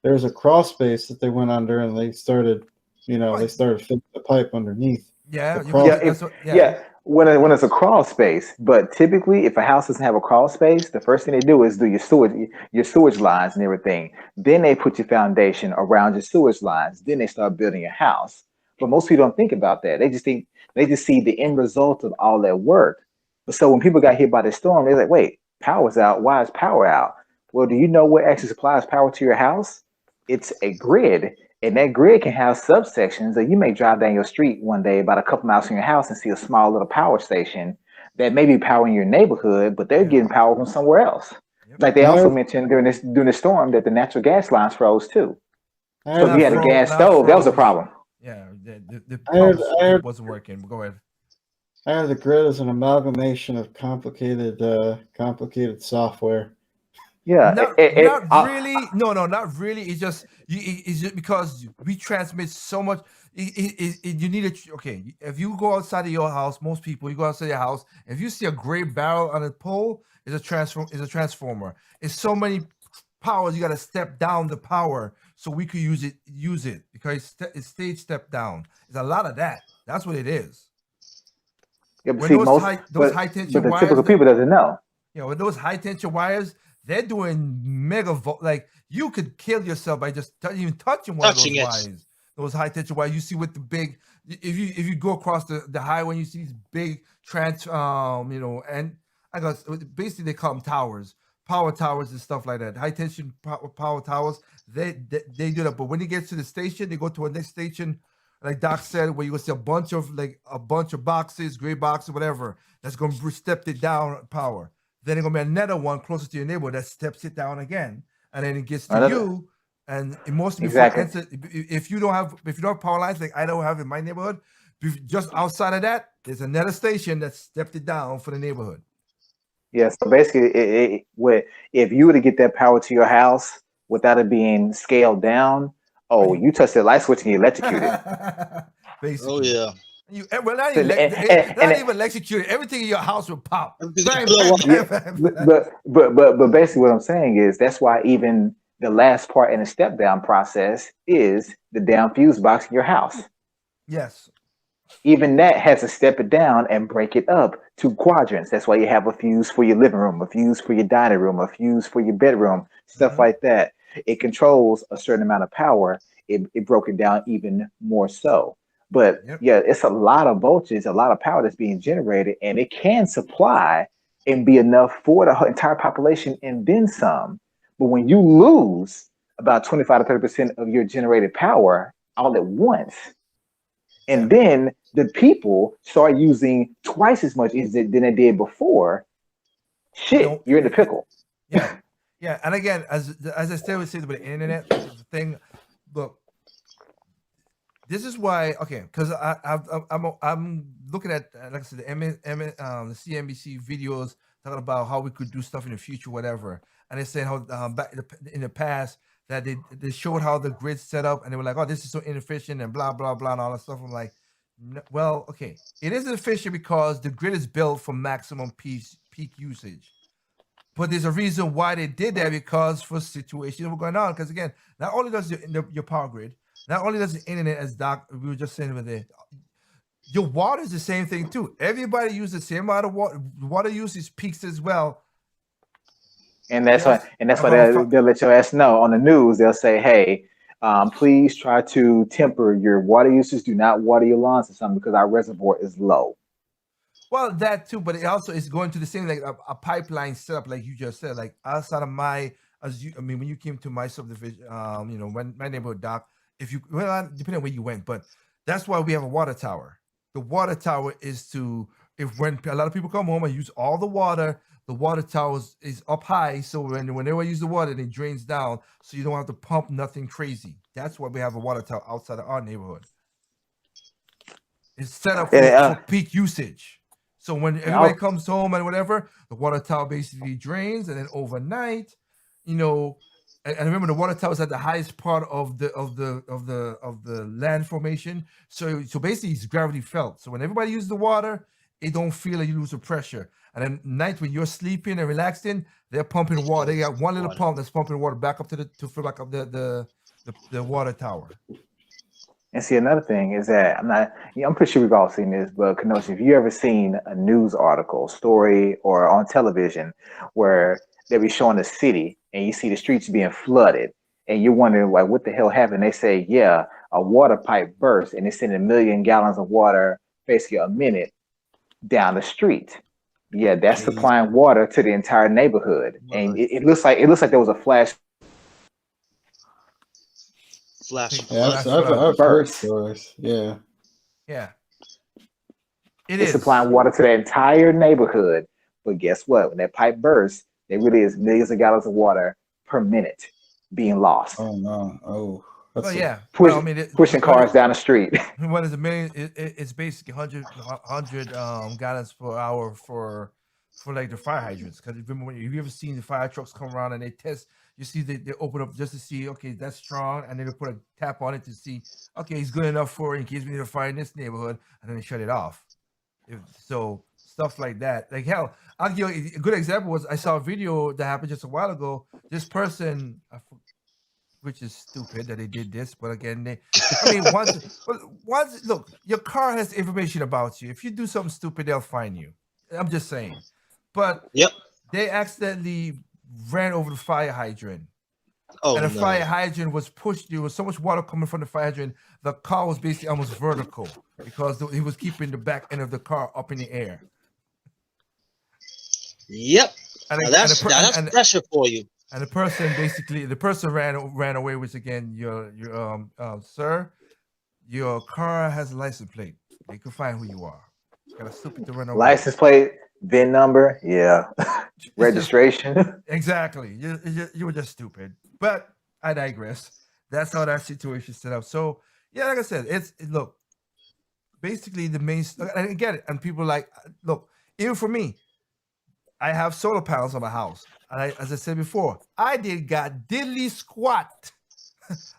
There was a crawl space that they went under, and they started. They started fixing the pipe underneath. Yeah, The you crawl- can, Yeah, that's what, yeah. When it's a crawl space, but typically if a house doesn't have a crawl space, the first thing they do is do your sewage lines and everything. Then they put your foundation around your sewage lines. Then they start building your house. But most people don't think about that. They just see the end result of all that work. So when people got hit by the storm, they're like, wait, power's out. Why is power out? Well, do you know what actually supplies power to your house? It's a grid. And that grid can have subsections that you may drive down your street one day about a couple miles from your house and see a small little power station that may be powering your neighborhood, but they're getting power from somewhere else. Yep. Like they also mentioned during the storm that the natural gas lines froze too. So if you had a gas stove, that was a problem. Yeah, the I heard- pump wasn't working. Go ahead. I heard the grid is an amalgamation of complicated software. Yeah, Not really. No, not really. It's just because we transmit so much. You need a okay. If you go outside of your house, most people you go outside your house. If you see a gray barrel on a pole, it's a transformer. It's so many powers. You got to step down the power so we could use it because it's stage step down. It's a lot of that. That's what it is. Yeah, but When see, those high tension but the wires, typical people doesn't know. with those high tension wires, they're doing like you could kill yourself by just even touching one Touching of it. those wires. Those high tension wires you see with the big. If you go across the highway, and you see these big and I guess basically they call them towers, power towers and stuff like that. High tension power towers. They do that, but when it gets to the station, they go to a next station. Like Doc said, where you gonna see a bunch of boxes, gray boxes, whatever. That's gonna step it down power. Then there's gonna be another one closer to your neighbor that steps it down again, and then it gets to you. And most people, if you don't have power lines like I don't have in my neighborhood, just outside of that, there's another station that stepped it down for the neighborhood. Yeah, so basically, if you were to get that power to your house without it being scaled down, you touch the light switch and you electrocute it. Oh yeah. Not even electrocuted. Everything in your house will pop. Everything Bang, will bang, blow bang, bang. But basically what I'm saying is that's why even the last part in the step down process is the down fuse box in your house. Yes. Even that has to step it down and break it up to quadrants. That's why you have a fuse for your living room, a fuse for your dining room, a fuse for your bedroom, stuff like that. It controls a certain amount of power. It broke it down even more so. But yeah, it's a lot of voltage, a lot of power that's being generated, and it can supply and be enough for the entire population and then some. But when you lose about 25 to 30% of your generated power all at once, and then the people start using twice as much than they did before, you're in the pickle. Yeah. Yeah, and again, as I still would say with the internet, the thing, look, this is why, because I'm looking at, like I said, the CNBC videos talking about how we could do stuff in the future, whatever, and they're saying how back in the past that they showed how the grid's set up, and they were like, oh, this is so inefficient and blah blah blah and all that stuff. I'm like, well, okay, it is efficient because the grid is built for maximum peak usage. But there's a reason why they did that, because for situations that were going on. Because again, not only does your power grid, not only does the internet, as Doc we were just saying over there, your water is the same thing too. Everybody uses the same amount of water. Water usage peaks as well. And that's why they'll let your ass know on the news. They'll say, hey, please try to temper your water usage. Do not water your lawns or something because our reservoir is low. Well, that too, but it also is going to the same, like a pipeline setup, like you just said, like outside of when you came to my subdivision, when my neighborhood, Doc, depending on where you went, but that's why we have a water tower. The water tower is when a lot of people come home and use all the water tower is up high, so whenever I use the water, it drains down, so you don't have to pump nothing crazy. That's why we have a water tower outside of our neighborhood. It's set up for peak usage. So when everybody comes home and whatever, the water tower basically drains, and then overnight, and remember the water tower is at the highest part of the land formation. So basically it's gravity felt. So when everybody uses the water, it don't feel like you lose the pressure. And then night when you're sleeping and relaxing, they're pumping water. They got one little pump that's pumping water back up to fill back up the water tower. And see, another thing is that I'm pretty sure we've all seen this, but Kenosha, if you ever seen a news article, story, or on television where they'll be showing the city and you see the streets being flooded and you're wondering, like, what the hell happened? They say, yeah, a water pipe burst and it's sending 1 million gallons of water basically a minute down the street. Yeah, that's supplying water to the entire neighborhood. And it looks like there was a flash. Yeah, I've heard stories. Yeah. It's supplying water to the entire neighborhood. But guess what? When that pipe bursts, there really is millions of gallons of water per minute being lost. Oh no! Oh, pushing cars down the street. What is a million? It's basically 100 gallons per hour for like the fire hydrants. Because remember, have you ever seen the fire trucks come around and they test? You see, they open up just to see, okay, that's strong, and then they put a tap on it to see, okay, it's good enough for in case we need a fire in this neighborhood, and then they shut it off. So stuff like that. Like hell, I'll give you a good example was I saw a video that happened just a while ago. This person, which is stupid that they did this, but again, once look, your car has information about you. If you do something stupid, they'll find you. I'm just saying. But they accidentally ran over the fire hydrant. And the fire hydrant was pushed. There was so much water coming from the fire hydrant. The car was basically almost vertical because he was keeping the back end of the car up in the air. Yep. That's pressure for you. And the person ran away, which again, your sir, your car has a license plate. They can find who you are. It's kind of stupid to run away. License plate, VIN number, yeah. Registration. Exactly. You were just stupid. But I digress. That's how that situation set up. So yeah, like I said, look, basically the main, and I get it. And people like, look, even for me, I have solar panels on my house. And as I said before, I got diddly squat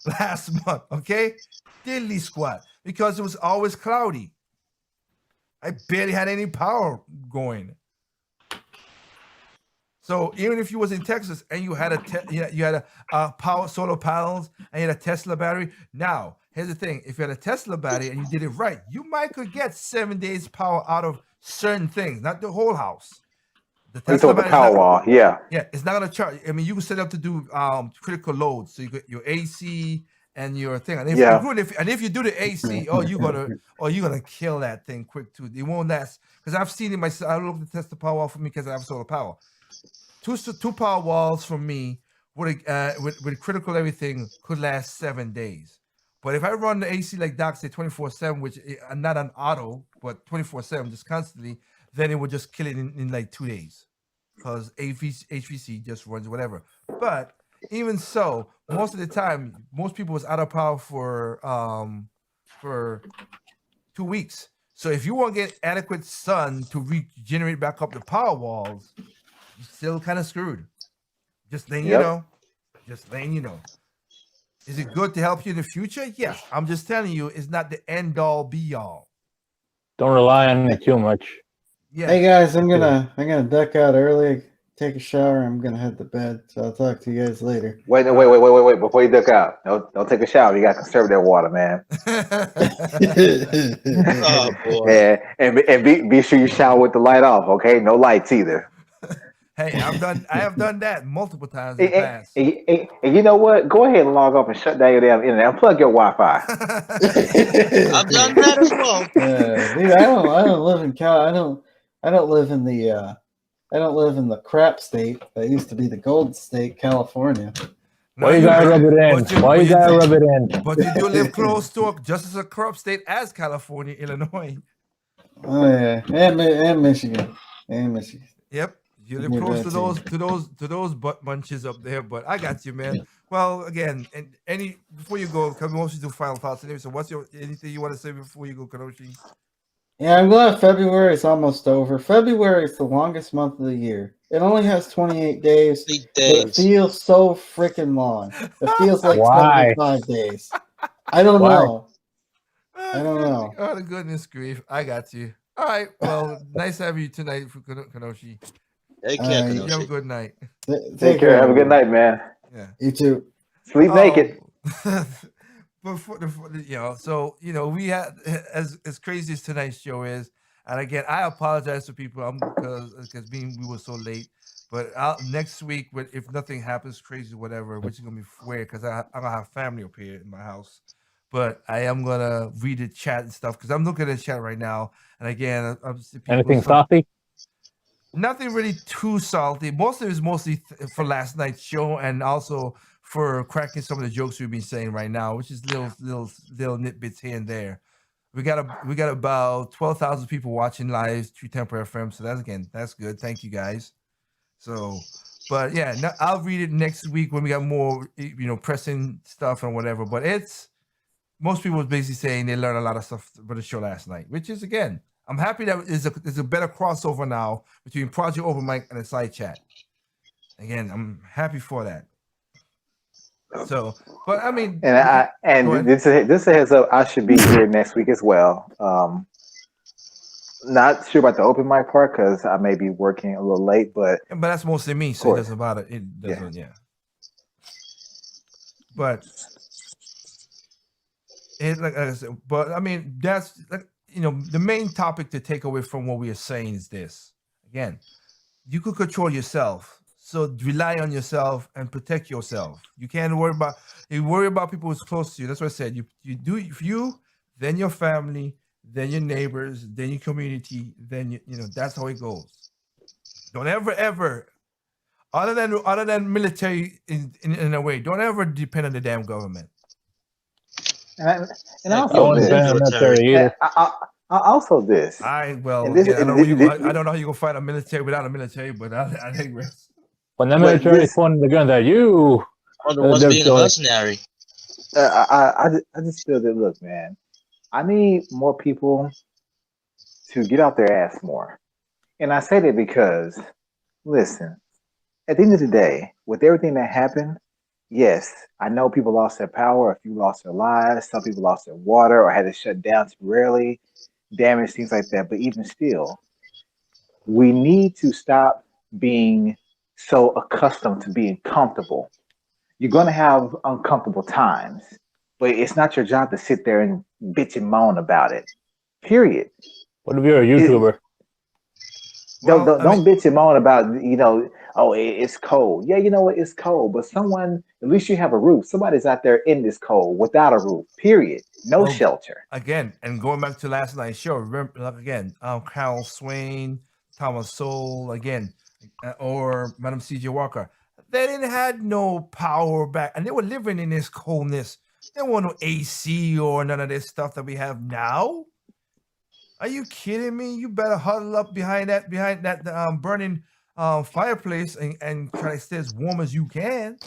last month, okay? Diddly squat, because it was always cloudy. I barely had any power going. So even if you was in Texas and you had a power solar panels and you had a Tesla battery, now here's the thing: if you had a Tesla battery and you did it right, you could get 7 days power out of certain things, not the whole house. The Tesla battery, the power wall, yeah, it's not gonna charge. I mean, you can set up to do critical loads, so you get your AC and your thing. And if you do the AC, you're gonna kill that thing quick too. It won't last because I've seen it myself. I look to test the power wall for me because I have solar power. Two power walls for me with critical everything could last 7 days. But if I run the AC like Doc said 24/7, which I'm not on auto, but 24/7 just constantly, then it would just kill it in like 2 days because HVC just runs whatever. But even so, most of the time, most people was out of power for 2 weeks. So if you want to get adequate sun to regenerate back up the power walls, you're still kind of screwed. Just letting you know. Just letting you know. Is it good to help you in the future? Yes. I'm just telling you, it's not the end all be all. Don't rely on it too much. Yeah. Hey guys, I'm gonna duck out early, take a shower. I'm gonna head to bed. So I'll talk to you guys later. Wait! Before you duck out, don't take a shower. You gotta conserve that water, man. Oh boy! And be sure you shower with the light off. Okay, no lights either. Hey, I have done that multiple times in the past. And you know what? Go ahead and log off and shut down your damn internet. Unplug your Wi-Fi. I've done that as well. Dude, I don't live in I don't live in the crap state that used to be the gold state, California. Why you gotta rub it in? Why you gotta rub it in? But you do live close to just as a corrupt state as California, Illinois. Oh yeah, and Michigan, Yep. You live close to those butt bunches up there, but I got you, man. Well, again, and before you go, we want you to do final thoughts. Anyway, so what's anything you want to say before you go, Kenoshi? Yeah, I'm glad February is almost over. February is the longest month of the year. It only has 28 days, 8 but it days. feels so freaking long. It feels like Why? 75 days. I don't Why? know. I don't know. Oh, the goodness grief. I got you. All right. Well, nice having you tonight, Kanoshi. Take care, Alright. You have a Kenoshi. good night. Take care. Have a good night, man. Yeah. You too. Sleep naked. But so we had as crazy as tonight's show is, and again, I apologize to people because we were so late. But next week, if nothing happens crazy, whatever, which is gonna be weird because I'm gonna have family up here in my house. But I am gonna read the chat and stuff because I'm looking at the chat right now, and again, I'm seeing people Anything some- saucy? Nothing really too salty. Most of it is mostly for last night's show and also for cracking some of the jokes we've been saying right now, which is little nitbits here and there. We got about 12,000 people watching live through Temper FM, so that's good. Thank you guys. So, but yeah, I'll read it next week when we got more pressing stuff and whatever. But most people was basically saying they learned a lot of stuff for the show last night, which is again. I'm happy that there's a better crossover now between Project Open Mic and the side chat. Again, I'm happy for that. So, but I mean, and this is a heads up. I should be here next week as well. Not sure about the open mic part because I may be working a little late, but that's mostly me, so it doesn't bother. It doesn't, yeah. But like I said, but I mean, that's the main topic to take away from what we are saying is this. Again, you could control yourself. So rely on yourself and protect yourself. You can't worry about people who's close to you. That's what I said. You do you, then your family, then your neighbors, then your community, then that's how it goes. Don't ever other than military in a way, don't ever depend on the damn government. And Don't depend on military either. Also this. I don't know how you gonna fight a military without a military, but I think When the military is pointing the guns at you, I'm the ones being a mercenary. I just feel that, look, man, I need more people to get out their ass more. And I say that because, listen, at the end of the day, with everything that happened, yes, I know people lost their power, a few lost their lives, some people lost their water or had to shut down temporarily, damage, things like that. But even still, we need to stop being so accustomed to being comfortable. You're going to have uncomfortable times, but it's not your job to sit there and bitch and moan about it. Period. What if you're a YouTuber? Don't bitch and moan about, it's cold. Yeah, you know what? It's cold, but at least you have a roof. Somebody's out there in this cold without a roof, period. No shelter. Again, and going back to last night's show, remember, again, Carol Swain, Thomas Sowell, again, or Madam C.J. Walker. They didn't have no power back, and they were living in this coldness. There wasn't no AC or none of this stuff that we have now. Are you kidding me? You better huddle up behind that burning fireplace and try to stay as warm as you can.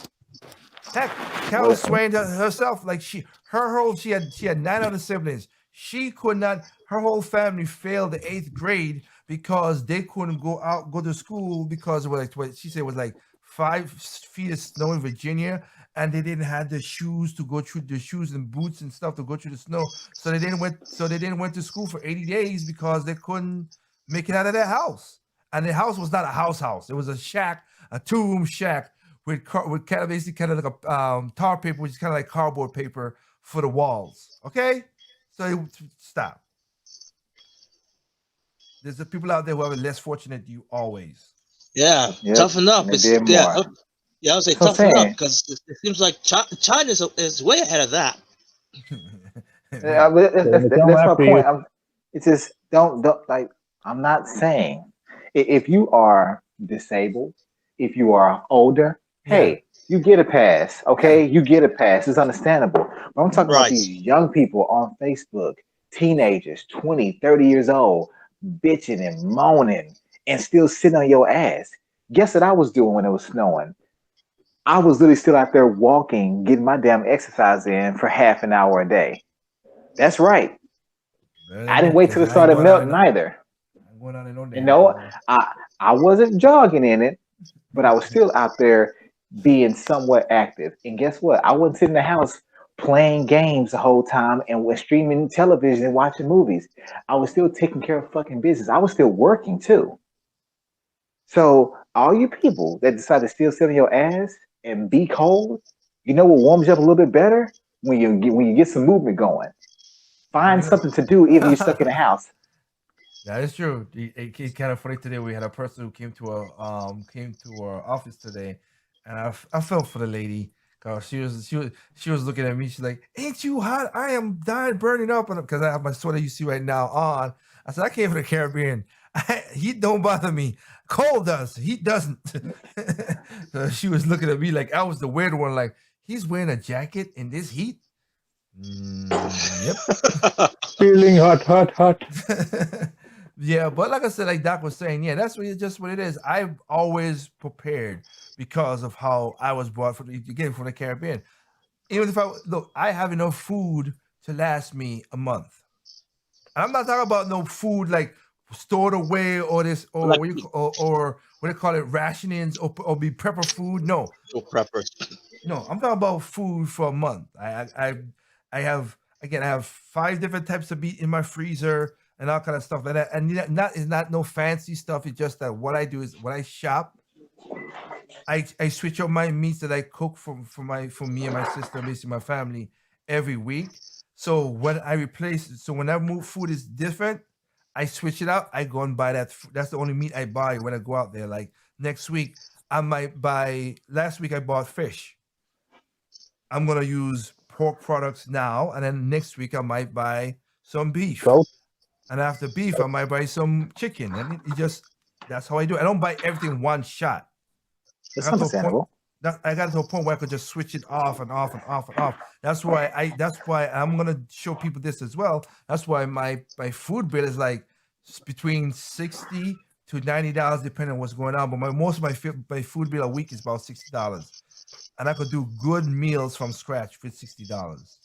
Heck, Carol Swain herself, like she had 9 other siblings. She could not. Her whole family failed the 8th grade because they couldn't go to school because of what she said was like 5 feet of snow in Virginia, and they didn't have the shoes to go through, the shoes and boots and stuff to go through the snow. So they didn't went to school for 80 days because they couldn't make it out of their house. And the house was not a house. It was a shack, a 2-room shack with kind of like a tar paper, which is kind of like cardboard paper for the walls. Okay, so stop. There's the people out there who are less fortunate than you always. Yeah, toughen up. I would say toughen up because it seems like China is way ahead of that. Yeah, that's my point. It's just don't like. I'm not saying if you are disabled, if you are older, hey, you get a pass. Okay, you get a pass. It's understandable. But I'm talking about these young people on Facebook, teenagers, 20, 30 years old, bitching and moaning and still sitting on your ass. Guess what I was doing when it was snowing? I was literally still out there walking, getting my damn exercise in for half an hour a day. That's right. I didn't wait till it started melting either. I wasn't jogging in it, but I was still out there being somewhat active. And guess what? I wasn't sitting in the house playing games the whole time and was streaming television and watching movies. I was still taking care of fucking business. I was still working too. So all you people that decide to still sit on your ass and be cold, you know what warms you up a little bit better? When you get some movement going. Find something to do even you're stuck in the house. That is true. It's kind of funny today. We had a person who came to our office today, and I felt for the lady because she was looking at me. She's like, "Ain't you hot? I am dying, burning up," because I have my sweater you see right now on. I said, "I came from the Caribbean. Heat don't bother me. Cold does. Heat doesn't." So she was looking at me like I was the weird one. Like, he's wearing a jacket in this heat. Yep. Feeling hot. Yeah, but like I said, like Doc was saying, yeah, that's really just what it is. I've always prepared because of how I was brought from the Caribbean. Even if I have enough food to last me a month. And I'm not talking about no food like stored away or this or Like- or what do you call it, rationings or be prepper food. No, Oh, preppers. no, I'm talking about food for a month. I have 5 different types of meat in my freezer and all kind of stuff like that. And it's not no fancy stuff. It's just that what I do is when I shop, I switch up my meats that I cook for me and my sister, basically my family, every week. So when I replace it, so whenever food is different, I switch it out. I go and buy that. That's the only meat I buy when I go out there. Like next week, I might buy. Last week I bought fish. I'm gonna use pork products now, and then next week I might buy some beef. Goat. And after beef, I might buy some chicken. And that's how I do it. I don't buy everything one shot. That's I got to a point- understandable. I got to a point where I could just switch it off and off and off and off. That's why I'm gonna show people this as well. That's why my food bill is like between $60 to $90 depending on what's going on. But most of my food bill a week is about $60, and I could do good meals from scratch for $60.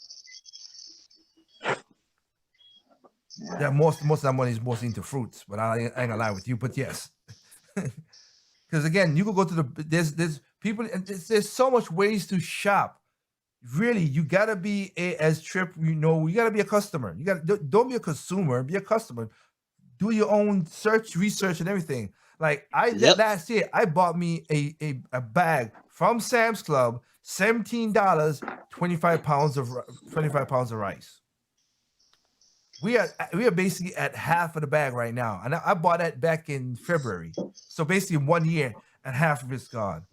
Yeah, most of that money is mostly into fruits, but I ain't gonna lie with you. But yes, because again, you could go to there's people and there's so much ways to shop. Really, you gotta be as Trip. You gotta be a customer. You don't be a consumer. Be a customer. Do your own research, and everything. Like last year, I bought me a bag from Sam's Club, $17, 25 pounds of rice. We are basically at half of the bag right now, and I bought that back in February. So basically, 1 year and half of it's gone.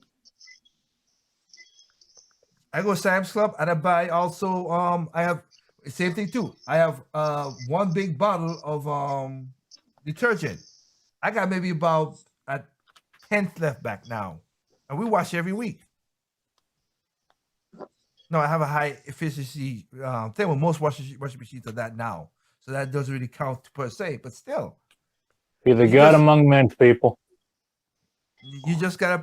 I go to Sam's Club and I buy also. I have same thing too. I have one big bottle of detergent. I got maybe about a 10th left back now, and we wash every week. No, I have a high efficiency thing with most washing machines are that now. So that doesn't really count per se, but still. Be the God among men, people. You just gotta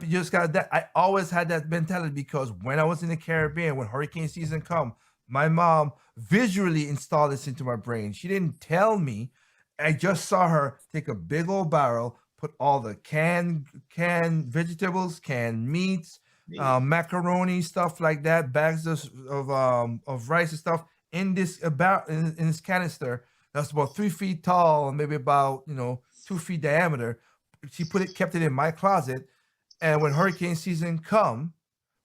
that. I always had that mentality because when I was in the Caribbean, when hurricane season come, my mom visually installed this into my brain. She didn't tell me. I just saw her take a big old barrel, put all the canned vegetables, canned meats, macaroni, stuff like that, bags of rice and stuff in this in this canister that's about 3 feet tall and maybe about 2 feet diameter. She kept it in my closet, and when hurricane season come,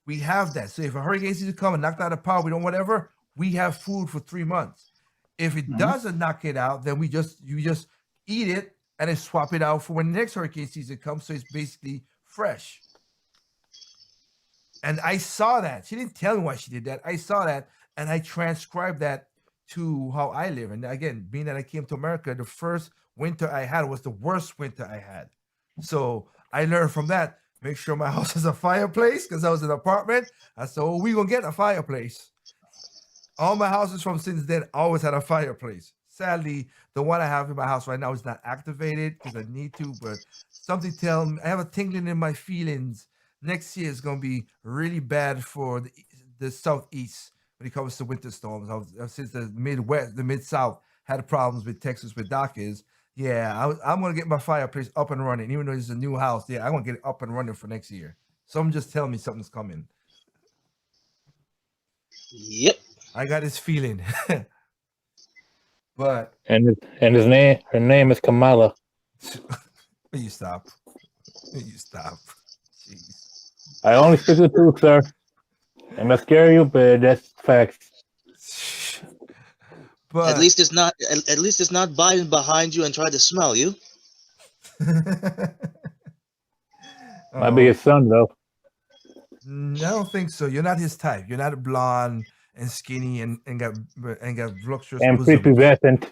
we have that. So if a hurricane season come and knocked out the power, we don't whatever, we have food for 3 months. If it doesn't knock it out, then you just eat it and then swap it out for when the next hurricane season comes. So it's basically fresh. And I saw that. She didn't tell me why she did that. I saw that, and I transcribed that to how I live. And again, being that I came to America, the first winter I had was the worst winter I had. So I learned from that. Make sure my house has a fireplace because I was in an apartment. I said, "Oh, we gonna get a fireplace." All my houses from since then always had a fireplace. Sadly, the one I have in my house right now is not activated because I need to. But something tells me I have a tingling in my feelings. Next year is gonna be really bad for the southeast when it comes to winter storms. Since the Midwest, the Mid-South had problems with Texas with Doc is. Yeah, I'm gonna get my fireplace up and running, even though it's a new house. Yeah, I'm gonna get it up and running for next year. Some just tell me something's coming. Yep. I got this feeling. But And her name is Kamala. will you stop? Will you stop? Jeez. I only speak the truth, sir. I must scare you, but that's facts. But At least it's not. At least it's not Biden behind you and trying to smell you. Might be his son, though. I don't think so. You're not his type. You're not blonde and skinny and got voluptuous And bosom. prepubescent.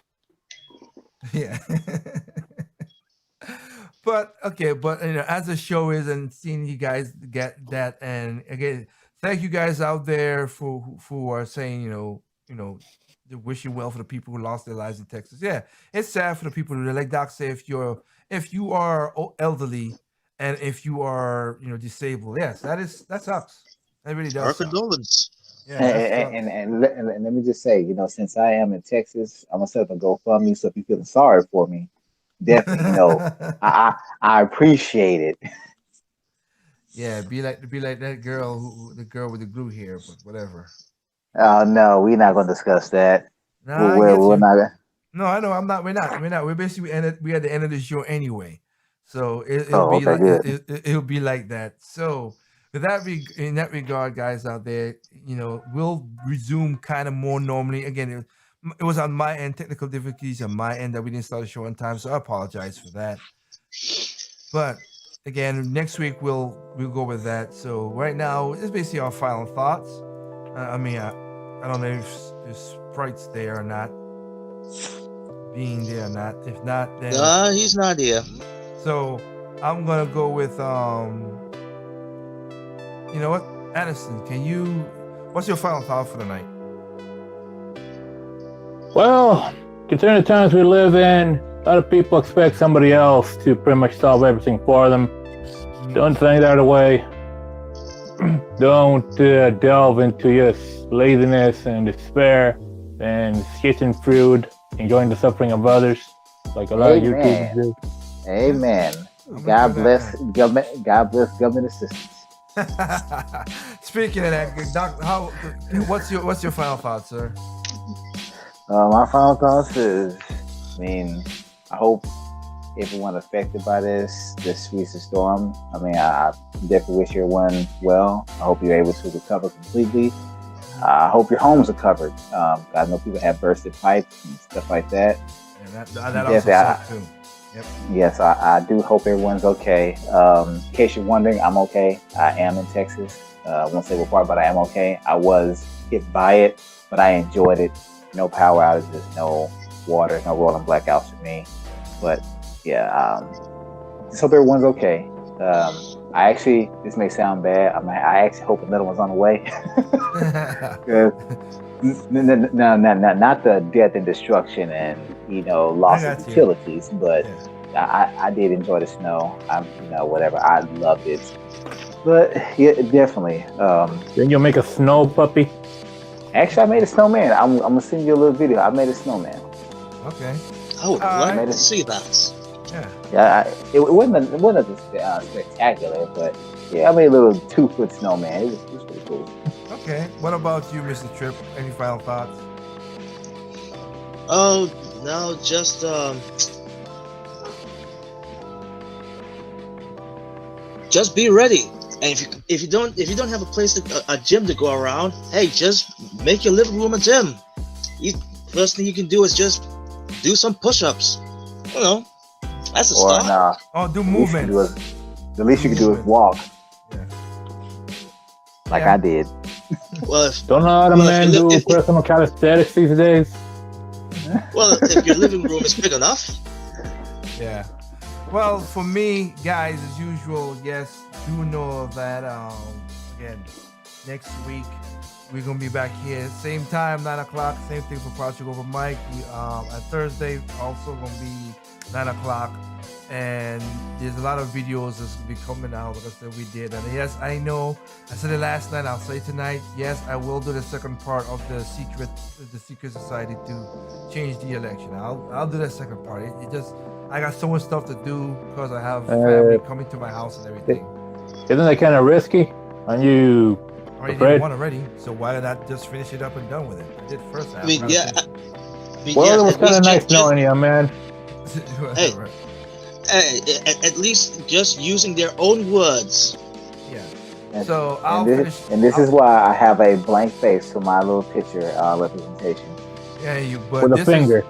Yeah. But okay, but as the show is and seeing you guys get that, and again, thank you guys out there who are saying, they wish you well for the people who lost their lives in Texas. Yeah, it's sad for the people who, like Doc say, if you are elderly and if you are disabled, yes, that sucks. That really does. Our suck. condolence. Yeah, that sucks. And let me just say, since I am in Texas, I'm gonna set up a GoFundMe. So if you're feeling sorry for me, definitely, I appreciate it. Yeah, be like that girl the girl with the glue hair, but whatever. No, we're not gonna discuss that. Nah, We're not. No, I know. I'm not. We're not. We're basically we at the end of the show anyway, so it'll Oh, be okay, like good. it'll be like that. So with that in that regard, guys out there, we'll resume kind of more normally. Again, it was on my end, technical difficulties on my end that we didn't start the show on time, so I apologize for that. But again, next week we'll go with that. So right now, it's basically our final thoughts. I don't know if Sprite's there or not. Being there or not. If not, then He's not here. so I'm gonna go with you know what, Addison, what's your final thought for the night? Well, considering the times we live in, a lot of people expect somebody else to pretty much solve everything for them. Don't think that away. Don't delve into just laziness and despair and skitting food, enjoying the suffering of others, like a lot of YouTubers do. Amen. I'm God gonna do bless that. government. God bless government assistance. Speaking of that, Doc, what's your final thought, sir? My final thoughts is, I hope everyone affected by this recent storm. I definitely wish everyone well. I hope you're able to recover completely. I hope your homes are covered. I know people have bursted pipes and stuff like that. Yeah, that also sucks too. Yep. Yes, I do hope everyone's okay. In case you're wondering, I'm okay. I am in Texas. I won't say what part, but I am okay. I was hit by it, but I enjoyed it. No power outages, no water, no rolling blackouts for me. But yeah, just hope everyone's okay. This may sound bad. I actually hope another one's on the way. No, not the death and destruction and loss of utilities, but I did enjoy the snow. Whatever. I loved it. But yeah, definitely. Then you'll make a snow puppy. Actually, I made a snowman. I'm gonna send you a little video. I made a snowman. Okay. I would like right. to see that. Yeah. Yeah, it wasn't spectacular, but yeah, I made a little 2-foot snowman. It was pretty cool. Okay. What about you, Mr. Tripp? Any final thoughts? Oh no, just be ready. And if you don't have a place a gym to go around, hey, just make your living room a gym. First thing you can do is just do some push-ups. That's a start. Nah, Oh, do movements. the least you can do is walk, Yeah. like Yeah. I did. Well, if Don't know how to Well, man if you do live- if- personal calisthenics these days. if your living room is big enough. Yeah. Well, for me, guys, as usual, yes, do know that again, next week we're gonna be back here, same time, 9:00. Same thing for Project Over Mike. On Thursday, also gonna be 9:00. and there's a lot of videos that's gonna be coming out because that we did. And yes, I know. I said it last night. I'll say it tonight. Yes, I will do the second part of the secret society to change the election. I'll do that second part. It just I got so much stuff to do because I have family coming to my house and everything. Isn't that kind of risky? Aren't you I already afraid? did one already, so why not just finish it up and done with it? I did first half. I mean, now yeah. finish Well, it was at kind of least nice knowing you, man. it. Hey. Right. at least just using their own words. Yeah. And- So I'll and finish. this, and this is why I have a blank face for my little picture representation. Yeah, but With a this finger.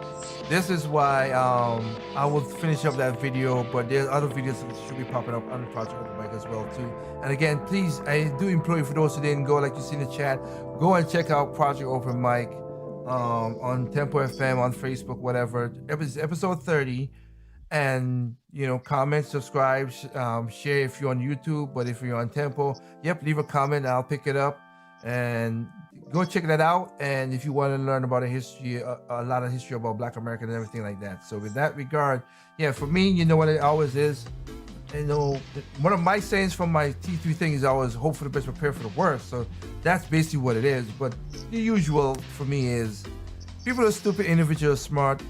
This is why I will finish up that video, but there's other videos that should be popping up on Project Open Mic as well too. And again, please, I do implore you for those who didn't go, like you see in the chat, go and check out Project Open Mic on Tempo FM, on Facebook, whatever. Episode 30, and comment, subscribe, share if you're on YouTube, but if you're on Tempo, leave a comment, I'll pick it up and go check that out. And if you want to learn about a lot of history about Black America and everything like that. So with that regard, for me, you know what it always is. One of my sayings from my T3 thing is always hope for the best, prepare for the worst. So that's basically what it is. But the usual for me is people are stupid, individuals smart.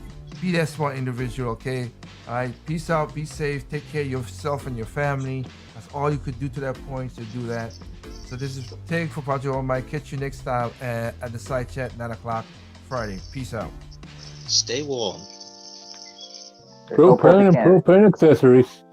Be that smart individual, okay? All right, peace out, be safe, take care of yourself and your family. That's all you could do to that point, to do that. So this is Take for Project Open Mic. Catch you next time at the side chat, 9 o'clock Friday. Peace out. Stay warm. There's no perfect Propane and candidate. propane accessories.